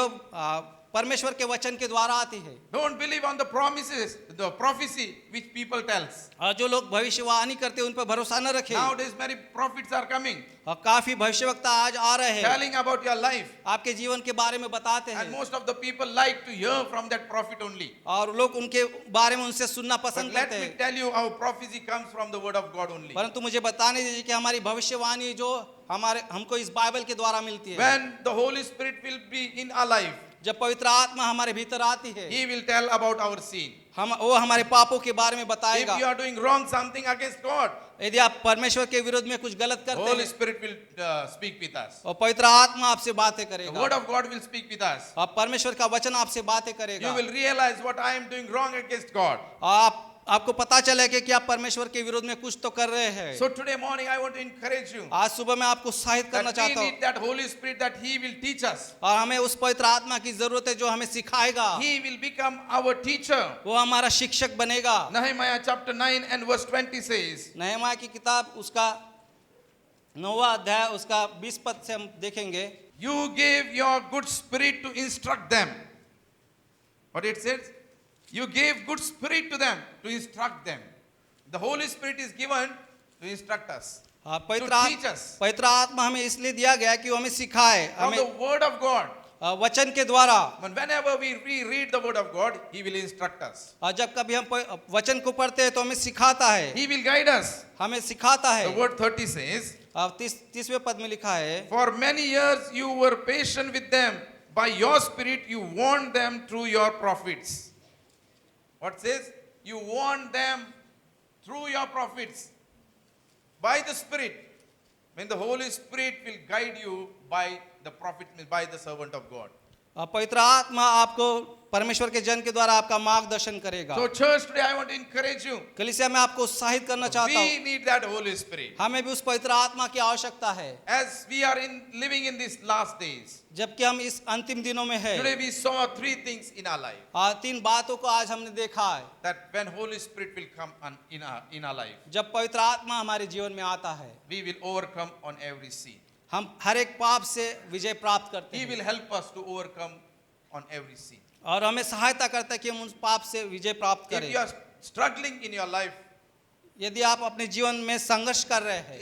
परमेश्वर के वचन के द्वारा आती है। Don't believe on the promises, the prophecy which people tells. और जो लोग भविष्यवाणी करते हैं उन पर भरोसा न रखें। Nowadays many prophets are coming, और काफी भविष्यवक्ता आज आ रहे हैं, telling about your life. आपके जीवन के बारे में बताते And हैं most of the people like to hear from that prophet only. और लोग उनके बारे में उनसे सुनना But पसंद let करते me हैं। tell you, our prophecy comes from the word of God only. परंतु मुझे बताने दीजिए कि हमारी भविष्यवाणी जो हमको इस बाइबल के द्वारा मिलती है। When the Holy Spirit will be in our life, जब पवित्र आत्मा हमारे भीतर आती है He will tell about our sin. वो हमारे पापों के बारे में If बताएगा। you are doing wrong something against God, यदि आप परमेश्वर के विरोध में कुछ गलत करते Holy हैं Spirit will speak with us. और पवित्र आत्मा आपसे बातें The करेगा word of God will speak with us. और परमेश्वर का वचन आपसे बातें You करेगा will realize what I am doing wrong against God. और आपको पता चलेगा कि आप परमेश्वर के विरोध में कुछ तो कर रहे हैं। So today morning I want to encourage you आज सुबह मैं आपको उत्साहित करना that we चाहता हूँ need that Holy Spirit that He will teach us. और हमें उस पवित्र आत्मा की जरूरत है जो हमें सिखाएगा। He will become our teacher. वो हमारा शिक्षक बनेगा। Nehemiah chapter 9 and verse 20 says, नहम्याह की किताब उसका 9वां अध्याय उसका 20 पद से हम देखेंगे। you gave your good spirit to instruct them. What it says? You gave good spirit to them to instruct them. The Holy Spirit is given to instruct us, to teach us. पवित्र आत्मा हमें इसलिए दिया गया कि वो हमें सिखाए, From the हमें word of God. वचन के द्वारा। Whenever we read the word of God, He will instruct us. और जब कभी हम वचन को पढ़ते हैं तो हमें सिखाता है, He will guide us. हमें सिखाता है। The word 30 says, अब 30वें पद में लिखा है, for many years you were patient with them. By your spirit you warned them through your prophets. What says? You warned them through your prophets. By the Spirit. When the Holy Spirit will guide you by the prophet, by the servant of God. पवित्र आत्मा आपको परमेश्वर के जन के द्वारा आपका मार्गदर्शन करेगा। So church, today I want to encourage you. कलीसिया में आपको उत्साहित करना चाहता We हूँ, need that Holy Spirit. हमें भी उस पवित्र आत्मा की आवश्यकता है। As we are living in these last days, जबकि हम इस अंतिम दिनों में today हैं, we saw three things in our life. 3 बातों को आज हमने देखा है। That when Holy Spirit will come in our life, जब पवित्र आत्मा हमारे जीवन में आता है, we will overcome on every sin. हम हर एक पाप से विजय प्राप्त करते He हैं will help us to overcome on every sin. और हमें सहायता करता है कि हम उस पाप से विजय प्राप्त If you करें। are struggling in your life, यदि आप अपने जीवन में संघर्ष कर रहे हैं,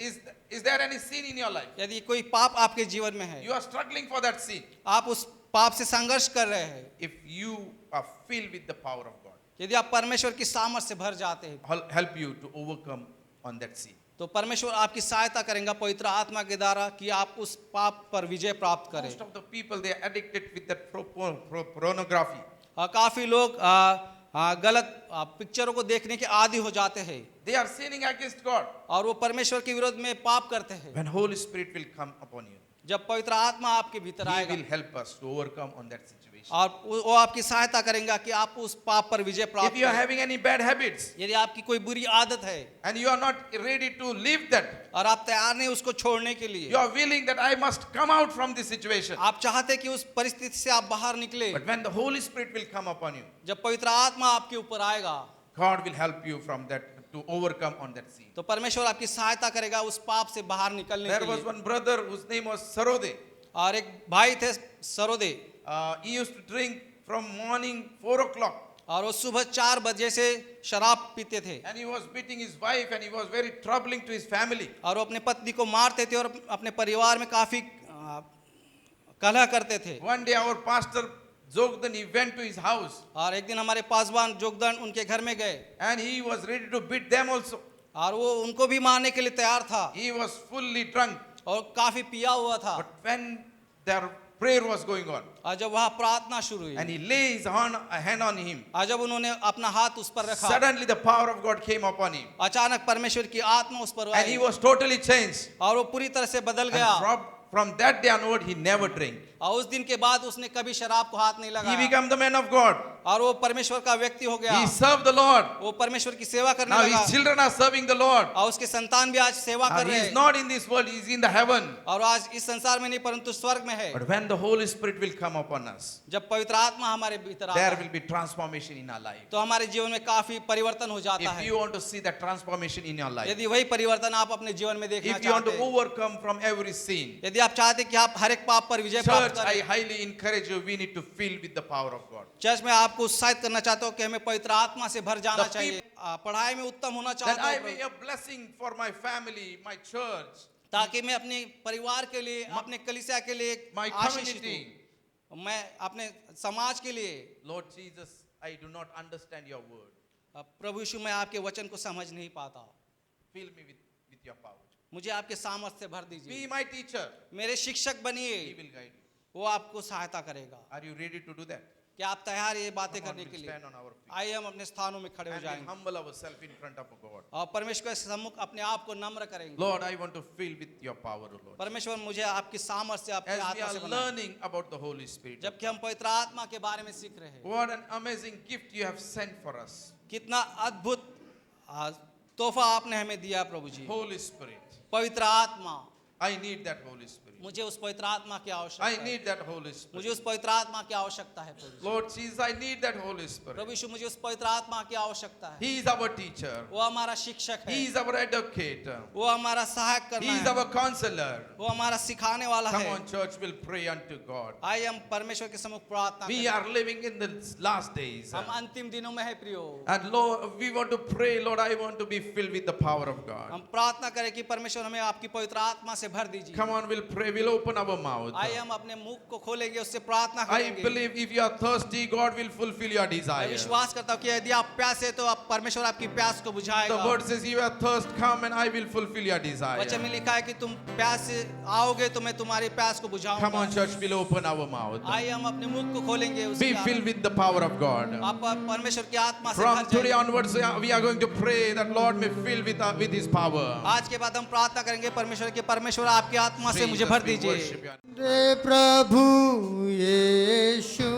is there any sin in your life? यदि कोई पाप आपके जीवन में है, You are struggling for that sin. आप उस पाप से संघर्ष कर रहे हैं, If you are filled with the power of God, यदि आप परमेश्वर की सामर्थ से भर जाते हैं, help you to overcome on that sin. तो परमेश्वर आपकी सहायता करेगा पवित्र आत्मा के द्वारा कि आप उस पाप पर विजय प्राप्त करें। Most of the people, they are addicted with that pornography. काफी लोग गलत पिक्चरों को देखने के आदी हो जाते हैं They are sinning against God. और वो परमेश्वर के विरोध में पाप करते हैं। When Holy Spirit will come upon you, जब पवित्र आत्मा आपके भीतर He आएगा will help us to overcome on that situation. और वो आपकी सहायता करेगा कि आप उस पाप पर विजय प्राप्त If you are करें। having any bad habits यदि आपकी कोई बुरी आदत है and you are not ready to leave that, और आप तैयार नहीं उसको छोड़ने के लिए, you are willing that I must come out from this situation. आप चाहते कि उस परिस्थिति से आप बाहर निकले, But when the Holy Spirit will come upon you, जब पवित्र आत्मा आपके ऊपर आएगा God will help you from that to overcome on that sin. तो परमेश्वर आपकी सहायता करेगा उस पाप से बाहर निकलने There के was लिए। one brother whose name was Sarode. और एक भाई थे Sarode, He used to drink from morning 4 o'clock. और वो सुबह 4 बजे से शराब पीते थे And he was beating his wife and he was very troubling to his family. और वो अपने पत्नी को मारते थे और अपने परिवार में काफी कलह करते थे। One day our pastor Jogdan, he went to his house और एक दिन हमारे पासवान जोगदंड उनके घर में गए and he was ready to beat them also. और वो उनको भी मारने के लिए तैयार था He was fully drunk. और काफी पिया हुआ था। But when their prayer was going on और जब वहाँ प्रार्थना शुरू हुई and he lays a hand on him, और जब उन्होंने अपना हाथ उस पर रखा, suddenly the power of God came upon him अचानक परमेश्वर की आत्मा उस पर and he I was totally changed. और वो पूरी तरह से बदल And गया from that day onward, he never drank. और उस दिन के बाद उसने कभी शराब को हाथ नहीं He लगाया became the man of God. और वो परमेश्वर का व्यक्ति हो गया। He served the Lord. वो परमेश्वर की सेवा करने Now लगा his children are serving the Lord. और उसके संतान भी आज सेवा कर He रहे is हैं not in this world, he is in the heaven. और आज इस संसार में नहीं परंतु स्वर्ग में है। But when the Holy Spirit will come upon us, जब पवित्र आत्मा हमारे भीतर आता there है will be transformation in our life. तो हमारे जीवन में काफी परिवर्तन हो जाता If है। you want to see that transformation in your life, यदि वही परिवर्तन आप अपने जीवन में देखना if you want चाहते to हैं, overcome from every sin, यदि आप चाहते हैं कि आप हर एक पाप पर विजय प्राप्त church, I करें, highly encourage you, we need to fill with the power of God. Church में आपको उत्साहित करना चाहता हूँ कि हमें पवित्र आत्मा से भर जाना The चाहिए। पढ़ाई में उत्तम होना That चाहता I हूँ may be a blessing for my family, my church, ताकि मैं अपने परिवार के लिए, अपने कलीसिया के लिए एक my आशीषित community. हूँ। मैं अपने समाज के लिए, Lord Jesus, I do not understand your word. प्रभु यीशु मैं आपके वचन को समझ नहीं पाता, Fill me with your power. मुझे आपके सामर्थ्य से भर दीजिए। Be my teacher. मेरे शिक्षक He बनिए, will guide you. वो आपको सहायता करेगा। Are you ready to do that? क्या आप तैयार हैं ये बातें Come on, करने we'll के लिए? stand on our feet. आइए हम अपने स्थानों में खड़े हो And we'll जाएंगे humble ourselves in front of God. और परमेश्वर के सम्मुख अपने आप को नम्र करेंगे। Lord, I want to fill with your power, O Lord. परमेश्वर मुझे आपकी सामर्थ्य से, अपने As we आत्मा से are बनाए। learning about the Holy Spirit, जबकि हम पवित्र आत्मा के बारे में सीख रहे हैं, what an amazing gift you have sent for us. कितना अद्भुत तोहफा आपने हमें दिया प्रभु जी। Holy Spirit. पवित्र आत्मा, I need that Holy Spirit. मुझे उस पवित्र आत्मा की I आवश्यकता है। need that Holy मुझे Spirit. उस पवित्र आत्मा की आवश्यकता है प्रभु जी। Lord Jesus, I need that Holy Spirit. प्रभु यीशु मुझे उस पवित्र आत्मा की आवश्यकता है। He is our teacher. वो हमारा शिक्षक है, He is our advocate. वो हमारा सहायक करना He is है, our counselor. वो हमारा सिखाने वाला Come है। on, church, we'll pray unto God. आइए हम परमेश्वर के सम्मुख प्रार्थना We करें। are living in the last days. हम अंतिम दिनों में है प्रियो। And Lord, we want to pray, Lord, I want to be filled with the power of God. हम प्रार्थना करें कि परमेश्वर हमें आपकी पवित्र आत्मा से भर दीजिए। Come on, we'll pray, we'll open our mouth. आइए हम अपने मुख को खोलेंगे, उससे प्रार्थना I करेंगे। believe if you are thirsty, God will fulfill your मैं desire. विश्वास करता हूँ कि यदि आप प्यासे तो आप परमेश्वर आपकी प्यास को The बुझाएगा। word says, you are thirst, come and I will fulfill your desire. वचन में लिखा है कि तुम प्यास से आओगे तो मैं तुम्हारी प्यास को बुझाऊंगा। Come on, church, we'll open our mouth. आइए हम अपने मुख को खोलेंगे, Be उसकी filled with the power of God. आप परमेश्वर की आत्मा से From भर today जाइए। onwards, we are going to pray that Lord may fill with His power. आज के बाद हम प्रार्थना करेंगे परमेश्वर परमेश्वर आपकी आत्मा से मुझे Jesus, भर we दीजिए। worship you. रे प्रभु यीशु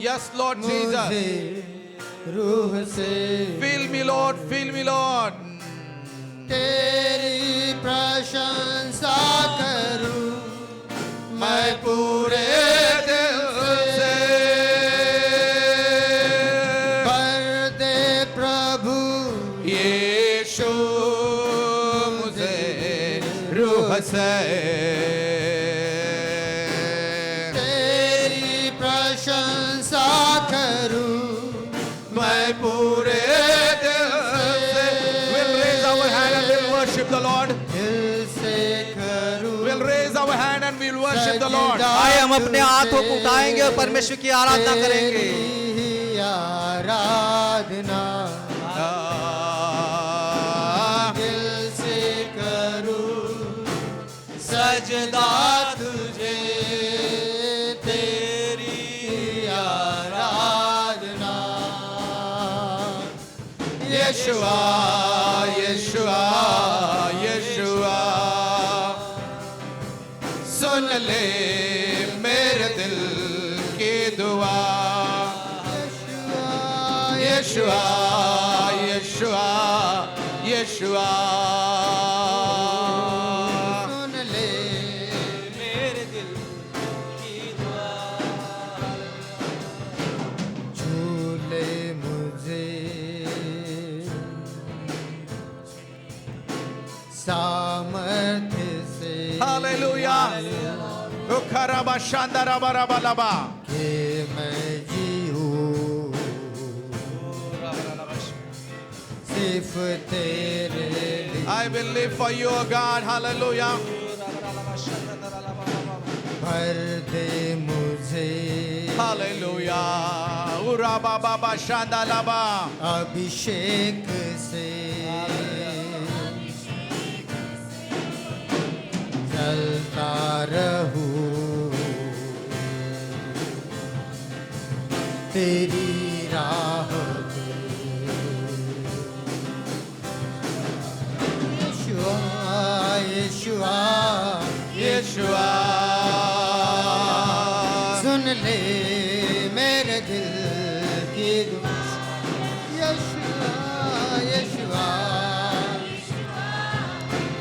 Yes, Lord Jesus. मुझे रूह से Fill me, Lord. Fill me, Lord. तेरी प्रशंसा करूं मैं पूरे दिल से भर दे प्रभु यीशु मुझे रूह से तेरी प्रशंसा करूं मैं पूरे दिल से We'll raise our hand and we'll worship the Lord. दिल से करूं We'll raise our hand and we'll worship the Lord. आइए हम अपने हाथों को उठाएंगे और परमेश्वर की आराधना करेंगे। तेरी आराधना दिल से करूं सजदा तुझे तेरी आराधना Yeshua, Yeshua, Yeshua, सुन ले मेरे दिल की दुआ। Yeshua, Yeshua, Yeshua, सुन ले मेरे दिल की दुआ। झूले मुझे सामर्थ्य से Hallelujah. Ukaraba shandaraba raba laba. कि मैं जीऊं सिर्फ तेरे लिए I will live for you, O God. Hallelujah. भर दे मुझे Hallelujah. Uraba baba shandalaba. अभिषेक से चलता रहूं तेरी राह पे यीशुआ यीशुआ Yeshua. सुन ले मेरे दिल की दुआ यीशुआ यीशुआ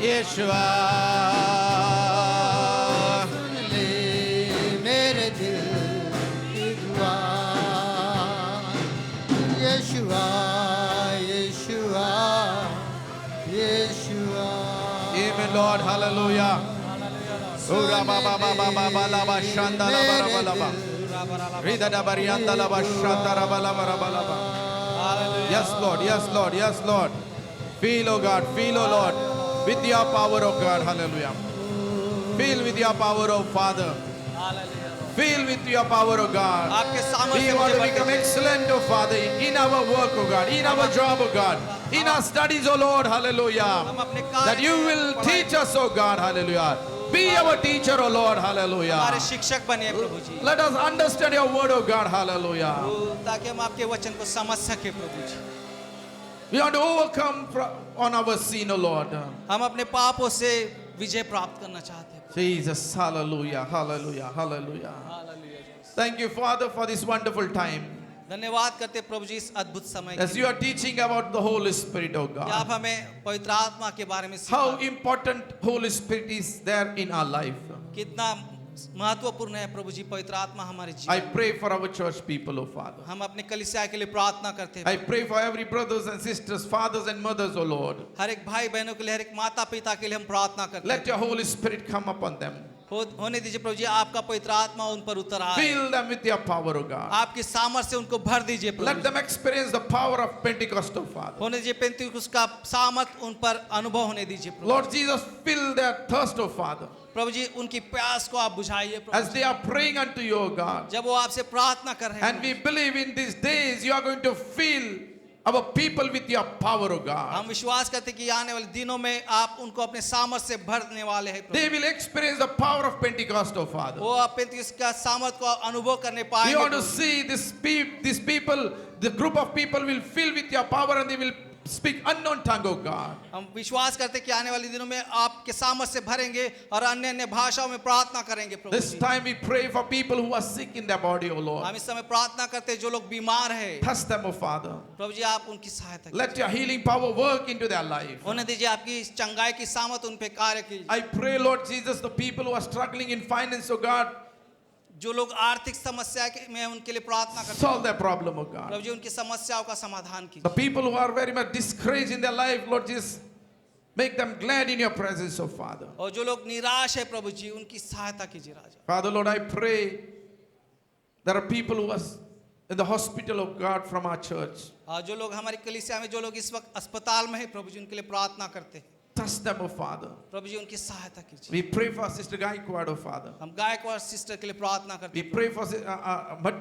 Yeshua. सुन ले मेरे दिल की दुआ यीशुआ यीशुआ यीशुआ Amen, Lord. Hallelujah. Uraba baba baba laba shandalaba raba laba. Rida da barianda laba shandaraba laba raba laba. Yes, Lord. Yes, Lord. Yes, Lord. Feel, O God. Feel, O Lord. With your power, O God. Hallelujah. Feel with your power, O Father. Feel with your power, O God. आपके सामर्थ्य We से want to मुझे become भर दीजिए। excellent, O Father, in our work, O God, in our job, O God, in our studies, O Lord, hallelujah. हम अपने कार्य That you will teach us, O God, hallelujah. Be our teacher, O Lord, हमारे hallelujah. शिक्षक बनिए प्रभु जी, Let us understand your word, O God, hallelujah. ताकि हम आपके वचन को समझ सके प्रभु जी। We want to overcome on our sin, O Lord. हम अपने पापों से विजय प्राप्त करना चाहते हैं। Jesus, hallelujah, hallelujah, hallelujah. Thank you, Father, for this wonderful time. धन्यवाद करते हैं प्रभु जी इस अद्भुत समय के As you लिए। are teaching about the Holy Spirit, O कि आप God. हमें पवित्र आत्मा के बारे में How सिखाते हैं। important Holy Spirit is there in our life. कितना महत्वपूर्ण है प्रभु जी पवित्र आत्मा हमारे I जीवन। pray for our church people, O Father. हम अपने कलीसिया के लिए प्रार्थना करते हैं। I pray for every brothers and sisters, fathers and mothers, O Lord. हर एक भाई बहनों के लिए, हर एक माता पिता के लिए हम प्रार्थना करते Let हैं। your Holy Spirit come upon them. होने दीजिए प्रभु जी, आपका पवित्र आत्मा उन पर उतर आए। Fill them with your power, O God. आपकी सामर्थ्य से उनको भर दीजिए प्रभु Let ji. them experience the power of Pentecost, O Father. होने दीजिए पेंतीकुस्त का सामर्थ उन पर अनुभव होने दीजिए प्रभु। Lord Jesus, fill their thirst, O Father. प्रभु जी उनकी प्यास को आप बुझाइए प्रभु As ji. they are praying unto you, O God. जब वो आपसे प्रार्थना कर रहे And हैं, we believe in these days you are going to fill our people with your power, O God. हम विश्वास करते हैं कि आने वाले दिनों में आप उनको अपने सामर्थ से भरने वाले हैं प्रभु। They will experience the power of Pentecost, O Father. वो आप पेंतीकुस्त का सामर्थ को अनुभव करने We पाएंगे want to Prabhu ji. see these people, the group of people will fill with your power and they will speak unknown tongue, oh God. हम विश्वास करते हैं कि आने वाले दिनों में आपके सामर्थ से भरेंगे और अन्य अन्य भाषाओं में प्रार्थना करेंगे प्रभु This ji. time we pray for people who are sick in their body, oh Lord. हम इस समय प्रार्थना करते हैं जो लोग बीमार हैं, Touch them, oh Father. प्रभु जी आप उनकी सहायता कीजिए। Let your healing power work into their life. होने दीजिए आपकी इस चंगाई की सामर्थ उन पे कार्य कीजिए। I pray, Lord Jesus, the people who are struggling in finance, oh God, जो लोग आर्थिक समस्या में उनके लिए प्रार्थना करते हैं, solve their problem, oh God. प्रभु जी उनकी समस्याओं का समाधान The कीजिए। people who are very much discouraged in their life, Lord Jesus, make them glad in your presence, oh Father. और जो लोग निराश है प्रभु जी उनकी सहायता कीजिए राजा। Father, Lord, I pray there are people who are in the hospital of God from our church. जो लोग हमारी कलीसिया में जो लोग इस वक्त अस्पताल में है प्रभु जी उनके लिए प्रार्थना करते हैं, Touch them, oh Father. प्रभु जी उनकी सहायता कीजिए। We pray for Sister Gaikwad, oh Father. हम गायकवाड़ सिस्टर के लिए प्रार्थना करते We हैं, pray for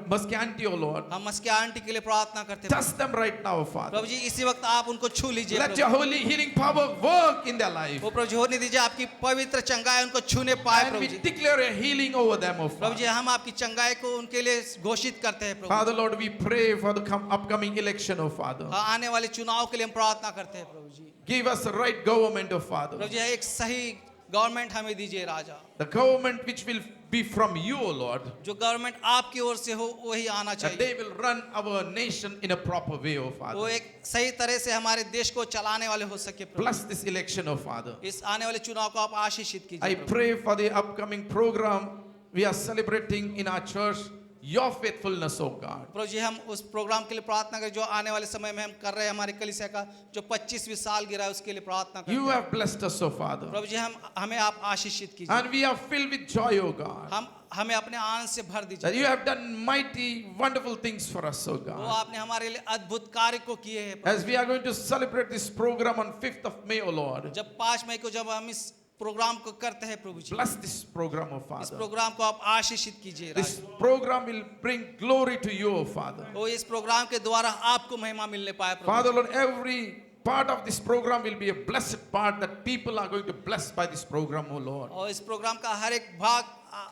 Muski Auntie, oh Lord. हम मस्के आंटी के लिए प्रार्थना करते हैं। Touch them right now, oh Father. प्रभु जी इसी वक्त आप उनको छू लीजिए Let Prabhu. your holy healing power work in their life. वो प्रभु जी होने दीजिए आपकी पवित्र चंगाई उनको छूने पाए And Prabhu we ji. declare a healing over them, oh Prabhu Father. जी हम आपकी चंगाई को उनके लिए घोषित करते हैं प्रभु। Father, Lord, we pray for the upcoming election, oh Father. आने वाले चुनाव के लिए हम प्रार्थना करते हैं प्रभु जी। Give us the right government, oh Father. प्रभु जी एक सही गवर्नमेंट हमें दीजिए राजा। The government which will be from you, O Lord. जो गवर्नमेंट आपकी ओर से हो वही आना That चाहिए। they will run our nation in a proper way, O वो Father. एक सही तरह से हमारे देश को चलाने वाले हो सके प्रभु। Bless this election, O Father. इस आने वाले चुनाव को आप आशीषित कीजिए I Prabhu. pray for the upcoming program we are celebrating in our church, your faithfulness, O God. प्रभु जी हम उस प्रोग्राम के लिए प्रार्थना करें जो आने वाले समय में हम कर रहे हैं हमारे कलीसिया का जो 25वीं साल गिरा है उसके लिए प्रार्थना करते You हैं। have blessed us, O Father. प्रभु जी हमें आप आशीषित कीजिए। And we are filled with joy, O God. हमें अपने आनंद से भर That दीजिए। you have done mighty, wonderful things for us, O वो God. आपने हमारे लिए अद्भुत कार्य को किए हैं प्रभु। As we are going to celebrate this program on 5th of May, O Lord. जब 5 मई को जब हम इस प्रोग्राम को करते हैं प्रभु जी, Bless this program, O इस Father. प्रोग्राम को आप आशीषित कीजिए This Raja. program will bring glory to you, O Father. वो इस प्रोग्राम के द्वारा आपको महिमा मिलने पाए प्रभु Father, ji. Lord, every part of this program will be a blessed part that people are going to bless by this program, O Lord. और इस प्रोग्राम का हर एक भाग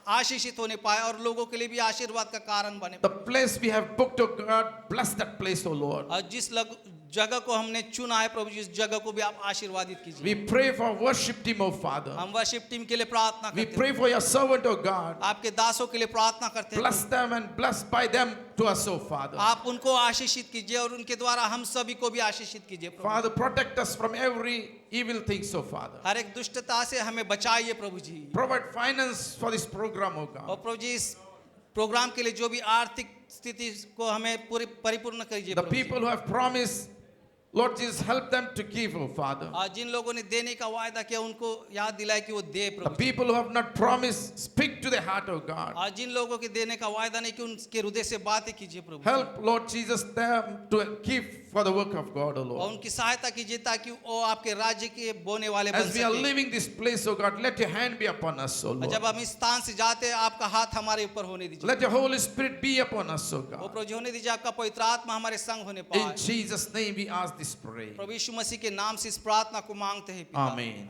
आशीषित होने पाए और लोगों के लिए भी आशीर्वाद का कारण बने। The place we have booked, O God, bless that place, O Lord. और जिस जगह को हमने चुना है प्रभु जी उस जगह को भी आप आशीर्वादित कीजिए। We pray for worship team, O Father. हम वर्शिप टीम के लिए प्रार्थना We करते pray हैं, for your servant, O God. आपके दासों के लिए प्रार्थना करते हैं। Bless them and bless by them to us, O Father. आप उनको आशीषित कीजिए और उनके द्वारा हम सभी को भी आशीषित कीजिए प्रभु। Father, protect us from every evil thing, so Father. हर एक दुष्टता से हमें बचाइए प्रभु जी। Provide finance for this program, O और God. प्रभु जी इस प्रोग्राम के लिए जो भी आर्थिक स्थिति को हमें पूरी परिपूर्ण करिए The Prabhu ji. people who have promised, Lord Jesus, help them to give, O Father. और जिन लोगों ने देने का वायदा किया उनको याद दिलाए कि वो दे The Prabhu ji. people who have not promised, speak to their heart, O God. और जिन लोगों के देने का वायदा नहीं कि उनके हृदय से बातें कीजिए प्रभु जी। Help, Lord Jesus, them to give for the work of God, O और Lord. उनकी सहायता कीजिए ताकि वो आपके राज्य के बोने वाले बन As we are सके। leaving this place, O God, let your hand be upon us, O और Lord. जब हम इस स्थान से जाते हैं आपका हाथ हमारे ऊपर होने दीजिए। Let your Holy Spirit be upon us, O वो God. प्रभु जी होने दीजिए आपका पवित्र आत्मा हमारे संग होने In पाए। Jesus' name we ask this prayer. प्रभु यीशु मसीह के नाम से इस प्रार्थना को मांगते हैं पिता। Amen. आमीन।